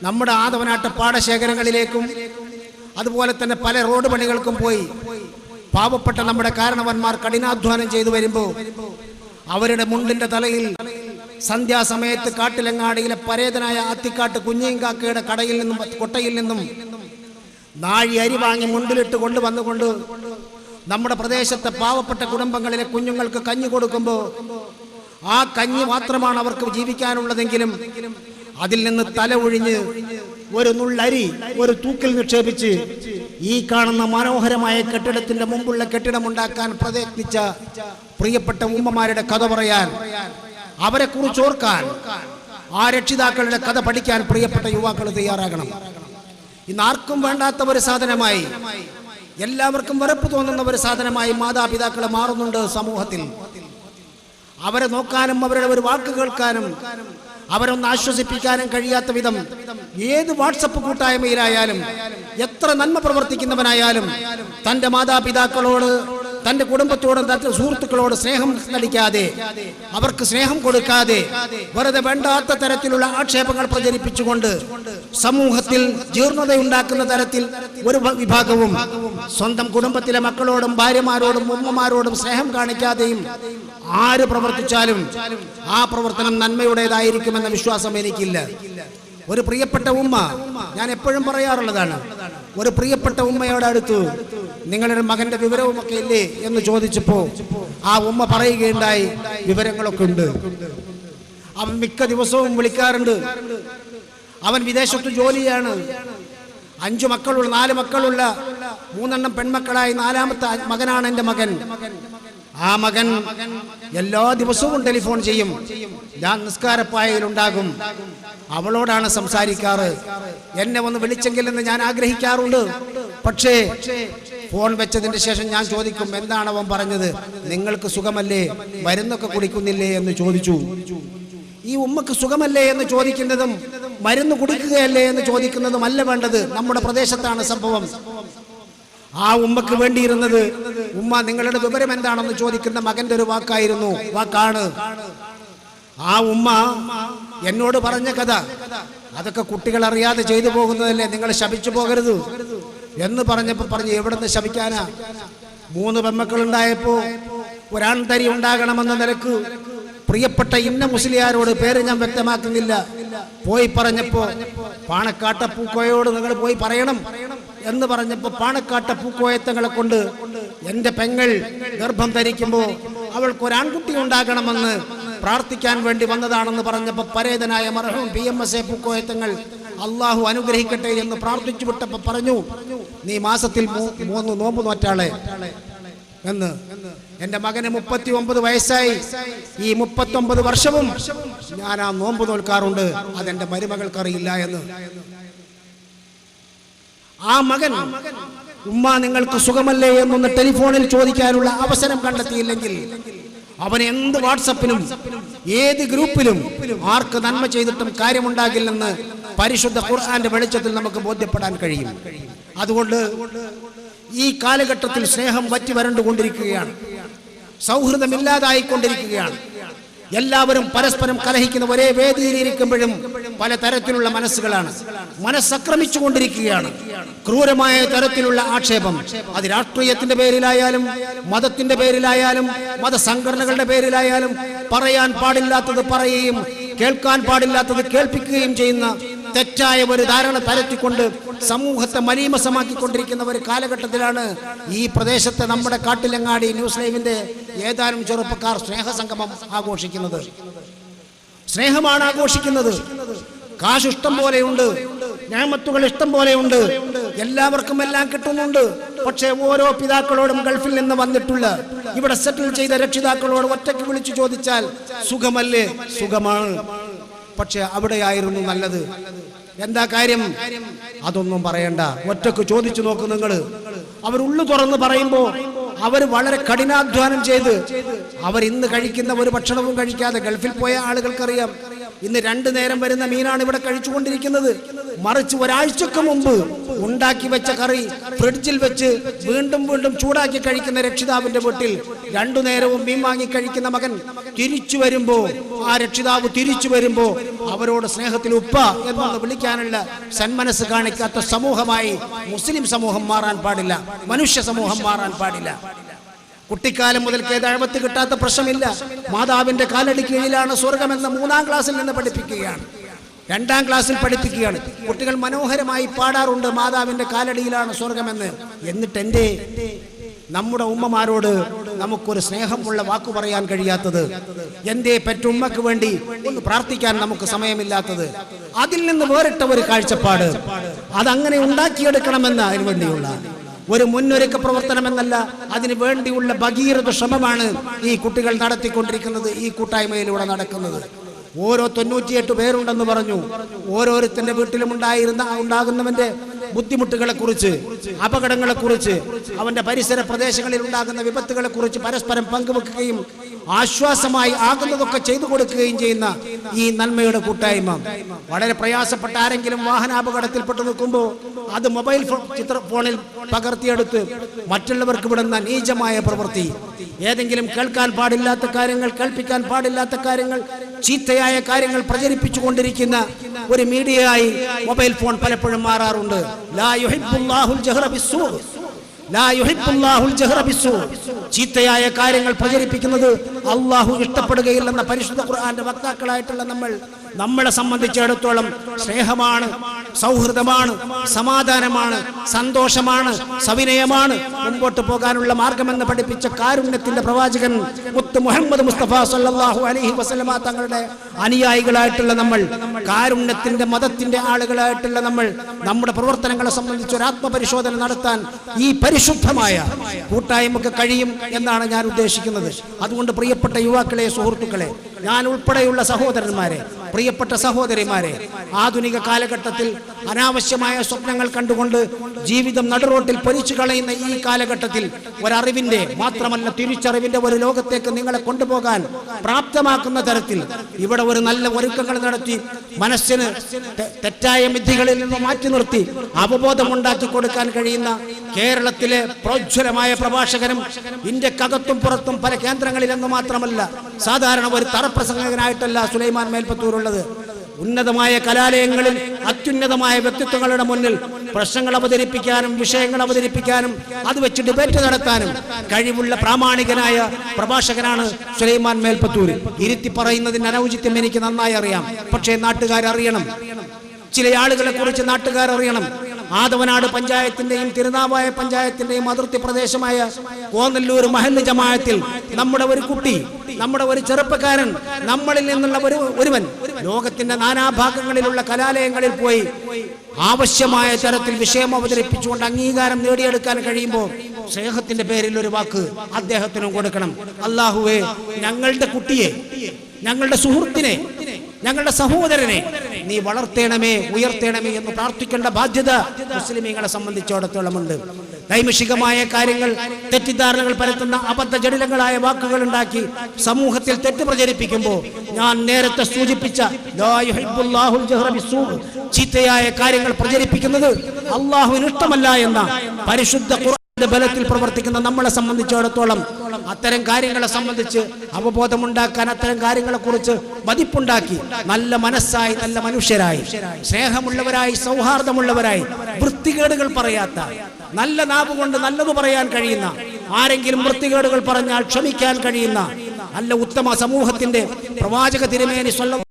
നമ്മുടെ ആദവനാട്ട പാടശേഖരങ്ങളിലേക്കും അതുപോലെ തന്നെ പല റോഡ് പണികൾക്കും പോയി പാവപ്പെട്ട നമ്മുടെ കാരണവന്മാർ കഠിനാധ്വാനം ചെയ്തു വരുമ്പോൾ അവരുടെ മുണ്ടിന്റെ തലയിൽ സന്ധ്യാസമയത്ത് കാട്ടിലങ്ങാടിയിലെ പരേതനായ അത്തിക്കാട്ട് കുഞ്ഞിങ്കാക്കയുടെ കൊട്ടയിൽ നിന്നും നാഴി അരി വാങ്ങി മുണ്ടിലിട്ട് കൊണ്ടുവന്നുകൊണ്ട് നമ്മുടെ പ്രദേശത്തെ പാവപ്പെട്ട കുടുംബങ്ങളിലെ കുഞ്ഞുങ്ങൾക്ക് കഞ്ഞി കൊടുക്കുമ്പോൾ ആ കഞ്ഞി മാത്രമാണ് അവർക്ക് ജീവിക്കാനുള്ളതെങ്കിലും അതിൽ നിന്ന് തല ഒഴിഞ്ഞ് ഒരു നുള്ളരി ഒരു തൂക്കിൽ നിക്ഷേപിച്ച് ഈ കാണുന്ന മനോഹരമായ കെട്ടിടത്തിന്റെ മുമ്പുള്ള കെട്ടിടമുണ്ടാക്കാൻ പ്രയത്നിച്ച പ്രിയപ്പെട്ട ഉമ്മമാരുടെ കഥ പറയാൻ, അവരെ കുറിച്ച് ഓർക്കാൻ, ആ രക്ഷിതാക്കളുടെ കഥ പഠിക്കാൻ പ്രിയപ്പെട്ട യുവാക്കൾ തയ്യാറാകണം. ഇന്ന് ആർക്കും വേണ്ടാത്ത ഒരു സാധനമായി, എല്ലാവർക്കും വെറുപ്പ് തോന്നുന്ന ഒരു സാധനമായി മാതാപിതാക്കളെ മാറുന്നുണ്ട് സമൂഹത്തിൽ. അവരെ നോക്കാനും അവരുടെ ഒരു വാക്ക് കേൾക്കാനും അവരൊന്ന് ആശ്വസിപ്പിക്കാനും കഴിയാത്ത വിധം ഏത് വാട്സപ്പ് കൂട്ടായ്മയിലായാലും എത്ര നന്മ പ്രവർത്തിക്കുന്നവനായാലും തൻ്റെ മാതാപിതാക്കളോട്, തൻ്റെ കുടുംബത്തോടും തൻ്റെ സുഹൃത്തുക്കളോട് സ്നേഹം നടിക്കാതെ, അവർക്ക് സ്നേഹം കൊടുക്കാതെ വെറുതെ വേണ്ടാത്ത തരത്തിലുള്ള ആക്ഷേപങ്ങൾ പ്രചരിപ്പിച്ചുകൊണ്ട് സമൂഹത്തിൽ ജീർണതയുണ്ടാക്കുന്ന തരത്തിൽ ഒരു വിഭാഗവും സ്വന്തം കുടുംബത്തിലെ മക്കളോടും ഭാര്യമാരോടും ഉമ്മമാരോടും സ്നേഹം കാണിക്കാതെയും ആര് പ്രവർത്തിച്ചാലും ആ പ്രവർത്തനം നന്മയുടേതായിരിക്കുമെന്ന വിശ്വാസം എനിക്കില്ല. ഒരു പ്രിയപ്പെട്ട ഉമ്മ, ഞാൻ എപ്പോഴും പറയാറുള്ളതാണ്, ഒരു പ്രിയപ്പെട്ട ഉമ്മയോട് അടുത്തു നിങ്ങളുടെ മകന്റെ വിവരവുമൊക്കെ ഇല്ലേ എന്ന് ചോദിച്ചപ്പോ ആ ഉമ്മ പറയുകയുണ്ടായി, വിവരങ്ങളൊക്കെ ഉണ്ട്. അവൻ മിക്ക ദിവസവും വിളിക്കാറുണ്ട്. അവൻ വിദേശത്ത് ജോലിയാണ്. 5 മക്കളുള്ള 4 മക്കളുള്ള 3 പെൺമക്കളായി 4ാമത്തെ മകനാണ് എൻ്റെ മകൻ. ആ മകൻ എല്ലാ ദിവസവും ടെലിഫോൺ ചെയ്യും. ഞാൻ നിസ്കാരപ്പായയിലുണ്ടാകും. അവളോടാണ് സംസാരിക്കാറ്. എന്നെ ഒന്ന് വിളിച്ചെങ്കിൽ എന്ന് ഞാൻ ആഗ്രഹിക്കാറുണ്ട്. പക്ഷേ ഫോൺ വെച്ചതിന് ശേഷം ഞാൻ ചോദിക്കും, എന്താണ് അവൻ പറഞ്ഞത്? നിങ്ങൾക്ക് സുഖമല്ലേ, മരുന്നൊക്കെ കുടിക്കുന്നില്ലേ എന്ന് ചോദിച്ചു. ഈ ഉമ്മക്ക് സുഖമല്ലേ എന്ന് ചോദിക്കുന്നതും മരുന്ന് കുടിക്കുകയല്ലേ എന്ന് ചോദിക്കുന്നതും അല്ല വേണ്ടത്. നമ്മുടെ പ്രദേശത്താണ് സംഭവം. ആ ഉമ്മക്ക് വേണ്ടിയിരുന്നത്, ഉമ്മ നിങ്ങളുടെ വിവരം എന്താണെന്ന് ചോദിക്കുന്ന മകന്റെ ഒരു വാക്കാണ്. ആ ഉമ്മ എന്നോട് പറഞ്ഞ കഥ, അതൊക്കെ കുട്ടികൾ അറിയാതെ ചെയ്തു പോകുന്നതല്ലേ, നിങ്ങൾ ശപിച്ചു പോകരുത് എന്ന് പറഞ്ഞപ്പോൾ പറഞ്ഞു, എവിടെ നിന്ന് ശപിക്കാനാ? 3 പെൺമക്കളുണ്ടായപ്പോ ഒരാൺതരി ഉണ്ടാകണമെന്ന നിലക്ക് പ്രിയപ്പെട്ട ഇന്ന മുസ്ലിയാരോട്, പേര് ഞാൻ വ്യക്തമാക്കുന്നില്ല, പോയി പറഞ്ഞപ്പോ പാണക്കാട്ട പൂക്കോയോട് നിങ്ങൾ പോയി പറയണം എന്ന് പറഞ്ഞപ്പോ പാണക്കാട്ട പൂക്കോയത്തങ്ങളെ കൊണ്ട് എൻ്റെ പെങ്ങൾ ഗർഭം ധരിക്കുമ്പോൾ അവൾക്കൊരാൺകുട്ടി ഉണ്ടാകണമെന്ന് പ്രാർത്ഥിക്കാൻ വേണ്ടി വന്നതാണെന്ന് പറഞ്ഞപ്പോൾ പരേതനായ മർഹൂം PMSA പൂക്കോയത്തങ്ങൾ അള്ളാഹു അനുഗ്രഹിക്കട്ടെ എന്ന് പ്രാർത്ഥിച്ചു വിട്ടപ്പോൾ പറഞ്ഞു, നീ മാസത്തിൽ 3 നോമ്പ് നോറ്റാളെ എന്ന്. എൻ്റെ മകന് 39 വയസ്സായി. ഈ 39 വർഷവും ഞാൻ ആ നോമ്പ് നോൽക്കാറുണ്ട്. അതെൻ്റെ മരുമകൾക്കറിയില്ല എന്ന്. ആ മകൻ ഉമ്മ നിങ്ങൾക്ക് സുഖമല്ലേ എന്നൊന്ന് ടെലിഫോണിൽ ചോദിക്കാനുള്ള അവസരം കണ്ടെത്തിയില്ലെങ്കിൽ അവൻ എന്ത് വാട്സപ്പിലും ഏത് ഗ്രൂപ്പിലും ആർക്ക് നന്മ ചെയ്തിട്ടും കാര്യമുണ്ടാകില്ലെന്ന് പരിശുദ്ധ ഖുർആന്റെ വെളിച്ചത്തിൽ നമുക്ക് ബോധ്യപ്പെടാൻ കഴിയും. അതുകൊണ്ട് ഈ കാലഘട്ടത്തിൽ സ്നേഹം വറ്റി വരണ്ടുകൊണ്ടിരിക്കുകയാണ്, സൗഹൃദമില്ലാതായിക്കൊണ്ടിരിക്കുകയാണ്. എല്ലാവരും പരസ്പരം കലഹിക്കുന്ന ഒരേ വേദിയിലിരിക്കുമ്പോഴും പലതരത്തിലുള്ള മനസ്സുകളാണ്. മനസ്സക്രമിച്ചുകൊണ്ടിരിക്കുകയാണ്. ക്രൂരമായ തരത്തിലുള്ള ആക്ഷേപം, അത് രാഷ്ട്രീയത്തിന്റെ പേരിലായാലും മതത്തിന്റെ പേരിലായാലും മതസംഘടനകളുടെ പേരിലായാലും പറയാൻ പാടില്ലാത്തത് പറയുകയും കേൾക്കാൻ പാടില്ലാത്തത് കേൾപ്പിക്കുകയും ചെയ്യുന്ന തെറ്റായ ഒരു ധാരണ പരത്തിക്കൊണ്ട് സമൂഹത്തെ മലീമസമാക്കിക്കൊണ്ടിരിക്കുന്ന ഒരു കാലഘട്ടത്തിലാണ് ഈ പ്രദേശത്തെ നമ്മുടെ കാട്ടിലങ്ങാടി ന്യൂസ് ലൈവിന്റെ ഏതാനും ചെറുപ്പക്കാർ സ്നേഹസംഗമം ആഘോഷിക്കുന്നത്. സ്നേഹമാണ് ആഘോഷിക്കുന്നത്. കാശ് ഇഷ്ടം പോലെയുണ്ട്, ഞാമത്തുകൾ ഇഷ്ടം പോലെയുണ്ട്, എല്ലാവർക്കും എല്ലാം കിട്ടുന്നുണ്ട്. പക്ഷേ ഓരോ പിതാക്കളോടും ഗൾഫിൽ നിന്ന് വന്നിട്ടുള്ള ഇവിടെ സെറ്റിൽ ചെയ്ത രക്ഷിതാക്കളോട് ഒറ്റയ്ക്ക് വിളിച്ചു ചോദിച്ചാൽ സുഖമല്ലേ? സുഖമാണ്. പക്ഷെ അവിടെയായിരുന്നു നല്ലത്. എന്താ കാര്യം? അതൊന്നും പറയണ്ട, ഒറ്റക്ക് ചോദിച്ചു നോക്ക് നിങ്ങൾ. അവരുള്ളു തുറന്ന് പറയുമ്പോൾ അവർ വളരെ കഠിനാധ്വാനം ചെയ്ത് ഇന്ന് കഴിക്കുന്ന ഒരു ഭക്ഷണവും കഴിക്കാതെ, ഗൾഫിൽ പോയ ആളുകൾക്കറിയാം, ഇന്ന് 2 നേരം വരുന്ന മീനാണ് ഇവിടെ കഴിച്ചുകൊണ്ടിരിക്കുന്നത്. മറിച്ച് ഒരാഴ്ചക്ക് മുമ്പ് ഉണ്ടാക്കി വെച്ച കറി ഫ്രിഡ്ജിൽ വെച്ച് വീണ്ടും വീണ്ടും ചൂടാക്കി കഴിക്കുന്ന രക്ഷിതാവിന്റെ വീട്ടിൽ 2 നേരവും മീൻ വാങ്ങി കഴിക്കുന്ന മകൻ തിരിച്ചു വരുമ്പോ, ആ രക്ഷിതാവ് തിരിച്ചു വരുമ്പോ അവരോട് സ്നേഹത്തിൽ ഉപ്പ എന്നൊന്ന് വിളിക്കാനുള്ള സന്മനസ് കാണിക്കാത്ത സമൂഹമായി മുസ്ലിം സമൂഹം മാറാൻ പാടില്ല, മനുഷ്യ സമൂഹം മാറാൻ പാടില്ല. കുട്ടിക്കാലം മുതൽക്കേ ദഅവത്ത് കിട്ടാത്ത പ്രശ്നമില്ല. മാതാവിന്റെ കാലടി കീഴിലാണ് സ്വർഗമെന്ന് 3-ാം ക്ലാസ്സിൽ നിന്ന് പഠിപ്പിക്കുകയാണ്, 2-ാം ക്ലാസ്സിൽ പഠിപ്പിക്കുകയാണ്. കുട്ടികൾ മനോഹരമായി പാടാറുണ്ട്, മാതാവിന്റെ കാലടിയിലാണ് സ്വർഗമെന്ന്. എന്നിട്ട് നമ്മുടെ ഉമ്മമാരോട് നമുക്കൊരു സ്നേഹമുള്ള വാക്കു പറയാൻ കഴിയാത്തത്? എന്തേ പെറ്റുമ്മക്ക് വേണ്ടി ഒന്ന് പ്രാർത്ഥിക്കാൻ നമുക്ക് സമയമില്ലാത്തത്? അതിൽ നിന്ന് വേറിട്ട ഒരു കാഴ്ചപ്പാട്, അതങ്ങനെ ഉണ്ടാക്കിയെടുക്കണമെന്ന് അതിനു വേണ്ടിയുള്ള ഒരു മുന്നൊരുക്ക പ്രവർത്തനമെന്നല്ല, അതിനു വേണ്ടിയുള്ള ഭഗീരഥ ശ്രമമാണ് ഈ കുട്ടികൾ നടത്തിക്കൊണ്ടിരിക്കുന്നത്, ഈ കൂട്ടായ്മയിലൂടെ നടക്കുന്നത്. ഓരോ 98 പേരുണ്ടെന്ന് പറഞ്ഞു. ഓരോരുത്തരുടെ വീട്ടിലും ഉണ്ടാകുന്നവന്റെ ബുദ്ധിമുട്ടുകളെക്കുറിച്ച്, അപകടങ്ങളെക്കുറിച്ച്, അവന്റെ പരിസര പ്രദേശങ്ങളിൽ ഉണ്ടാകുന്ന വിപത്തുകളെക്കുറിച്ച് പരസ്പരം പങ്കുവെക്കുകയും ആശ്വാസമായി ആകുന്നതൊക്കെ ചെയ്തു കൊടുക്കുകയും ചെയ്യുന്ന ഈ നന്മയുടെ കൂട്ടായ്മ. വളരെ പ്രയാസപ്പെട്ട ആരെങ്കിലും വാഹനാപകടത്തിൽപ്പെട്ട് നിൽക്കുമ്പോൾ അത് മൊബൈൽ ഫോണിൽ പകർത്തിയെടുത്ത് മറ്റുള്ളവർക്ക് വിടുന്ന നീചമായ പ്രവൃത്തി, ഏതെങ്കിലും കേൾക്കാൻ പാടില്ലാത്ത കാര്യങ്ങൾ, കേൾപ്പിക്കാൻ പാടില്ലാത്ത കാര്യങ്ങൾ, ചീത്തയായ കാര്യങ്ങൾ പ്രചരിപ്പിച്ചുകൊണ്ടിരിക്കുന്ന ഒരു മീഡിയയായി മൊബൈൽ ഫോൺ പലപ്പോഴും മാറാറുണ്ട്. ലാ യുഹിബ്ബുല്ലാഹുൽ ജഹ്റ ബിസ്സൂ, ലാ യുഹിബ്ബുല്ലാഹുൽ ജഹ്റ ബിസ്സൂ. ചീത്തയായ കാര്യങ്ങൾ പ്രചരിപ്പിക്കുന്നത് അള്ളാഹു ഇഷ്ടപ്പെടുകയില്ലെന്ന പരിശുദ്ധ ഖുർആന്റെ വക്താക്കളായിട്ടുള്ള നമ്മളെ സംബന്ധിച്ചിടത്തോളം സ്നേഹമാണ്, സൗഹൃദമാണ്, സമാധാനമാണ്, സന്തോഷമാണ്, സവിനയമാണ് മുമ്പോട്ട് പോകാനുള്ള മാർഗമെന്ന് പഠിപ്പിച്ച കാരുണ്യത്തിന്റെ പ്രവാചകൻ മുത്ത് മുഹമ്മദ് മുസ്തഫ സല്ലല്ലാഹു അലൈഹി വസല്ലമ തങ്ങളുടെ അനുയായികളായിട്ടുള്ള നമ്മൾ, കാരുണ്യത്തിന്റെ മതത്തിന്റെ ആളുകളായിട്ടുള്ള നമ്മൾ, നമ്മുടെ പ്രവർത്തനങ്ങളെ സംബന്ധിച്ച് ഒരു ആത്മപരിശോധന നടത്താൻ ഈ പരിശുദ്ധമായ കൂട്ടായ്മക്ക് കഴിയും എന്നാണ് ഞാൻ ഉദ്ദേശിക്കുന്നത്. അതുകൊണ്ട് പ്രിയപ്പെട്ട യുവാക്കളെ, സുഹൃത്തുക്കളെ, ഞാൻ ഉൾപ്പെടെയുള്ള സഹോദരന്മാരെ, പ്രിയപ്പെട്ട സഹോദരിമാരെ, ആധുനിക കാലഘട്ടത്തിൽ അനാവശ്യമായ സ്വപ്നങ്ങൾ കണ്ടുകൊണ്ട് ജീവിതം നടുറോട്ടിൽ പൊരിച്ചു കളയുന്ന ഈ കാലഘട്ടത്തിൽ ഒരറിവിന്റെ മാത്രമല്ല തിരിച്ചറിവിന്റെ ഒരു ലോകത്തേക്ക് നിങ്ങളെ കൊണ്ടുപോകാൻ പ്രാപ്തമാക്കുന്ന തരത്തിൽ ഇവിടെ ഒരു നല്ല ഒരുക്കങ്ങൾ നടത്തി മനസ്സിന് തെറ്റായ മിഥ്യകളിൽ നിന്ന് മാറ്റി നിർത്തി അവബോധമുണ്ടാക്കി കൊടുക്കാൻ കഴിയുന്ന കേരളത്തിലെ പ്രോജ്വലമായ പ്രഭാഷകനും ഇന്ത്യക്കകത്തും പുറത്തും പല കേന്ദ്രങ്ങളിലെന്ന് മാത്രമല്ല സാധാരണ ഒരു തറപ്രസംഗകനായിട്ടല്ല സുലൈമാൻ മേൽപ്പത്തൂരുള്ളത്. ഉന്നതമായ കലാലയങ്ങളിൽ അത്യുന്നതമായ വ്യക്തിത്വങ്ങളുടെ മുന്നിൽ പ്രശ്നങ്ങൾ അവതരിപ്പിക്കാനും വിഷയങ്ങൾ അവതരിപ്പിക്കാനും അത് വെച്ച് ഡിബേറ്റ് നടത്താനും കഴിവുള്ള പ്രാമാണികനായ പ്രഭാഷകനാണ് സുലൈമാൻ മേൽപ്പത്തൂർ. ഇരുത്തി പറയുന്നതിന് അനൗചിത്യം എനിക്ക് നന്നായി അറിയാം. പക്ഷേ നാട്ടുകാരറിയണം, ചില ആളുകളെ കുറിച്ച് നാട്ടുകാരറിയണം. ആദവനാട് പഞ്ചായത്തിന്റെയും തിരുനാവായ പഞ്ചായത്തിന്റെയും അതിർത്തി പ്രദേശമായ കോന്നല്ലൂർ മഹല്ല് ജമാഅത്തിൽ നമ്മുടെ ഒരു കുട്ടി, നമ്മുടെ ഒരു ചെറുപ്പക്കാരൻ, നമ്മളിൽ നിന്നുള്ള ഒരുവൻ ലോകത്തിന്റെ നാനാഭാഗങ്ങളിലുള്ള കലാലയങ്ങളിൽ പോയി ആവശ്യമായ തരത്തിൽ വിഷയം അവതരിപ്പിച്ചുകൊണ്ട് അംഗീകാരം നേടിയെടുക്കാൻ കഴിയുമ്പോൾ സ്നേഹത്തിന്റെ പേരിൽ ഒരു വാക്ക് അദ്ദേഹത്തിനും കൊടുക്കണം. അല്ലാഹുവേ, ഞങ്ങളുടെ കുട്ടിയെ, ഞങ്ങളുടെ സുഹൃത്തിനെ, ഞങ്ങളുടെ സഹോദരനെ നീ വളർത്തേണമേ, ഉയർത്തേണമേ എന്ന് പ്രാർത്ഥിക്കേണ്ട ബാധ്യത മുസ്ലിമീങ്ങളെ സംബന്ധിച്ചിടത്തോളമുണ്ട്. നൈമിഷികമായ കാര്യങ്ങൾ, തെറ്റിദ്ധാരണകൾ പരത്തുന്ന അബദ്ധ ജടിലങ്ങളായ വാക്കുകൾ ഉണ്ടാക്കി സമൂഹത്തിൽ തെറ്റ് പ്രചരിപ്പിക്കുമ്പോൾ ഞാൻ നേരത്തെ സൂചിപ്പിച്ച ലാ യുഹിബ്ബുല്ലാഹുൽ ജഹ്റ ബിസ്സൂ, ചീത്തയായ കാര്യങ്ങൾ പ്രചരിപ്പിക്കുന്നത് അല്ലാഹുവിന് ഇഷ്ടമല്ല എന്ന പരിശുദ്ധ ഖുർആന്റെ ബലത്തിൽ പ്രവർത്തിക്കുന്ന നമ്മളെ സംബന്ധിച്ചിടത്തോളം അത്തരം കാര്യങ്ങളെ സംബന്ധിച്ച് അവബോധമുണ്ടാക്കാൻ, അത്തരം കാര്യങ്ങളെ കുറിച്ച് മതിപ്പുണ്ടാക്കി നല്ല മനസ്സായി, നല്ല മനുഷ്യരായി, സ്നേഹമുള്ളവരായി, സൗഹാർദ്ദമുള്ളവരായി, വൃത്തികേടുകൾ പറയാത്ത, നല്ല നാവ് കൊണ്ട് നല്ലത് പറയാൻ കഴിയുന്ന, ആരെങ്കിലും വൃത്തികേടുകൾ പറഞ്ഞാൽ ക്ഷമിക്കാൻ കഴിയുന്ന നല്ല ഉത്തമ സമൂഹത്തിന്റെ പ്രവാചക തിരുമേനി സ്വല്ലല്ലാഹു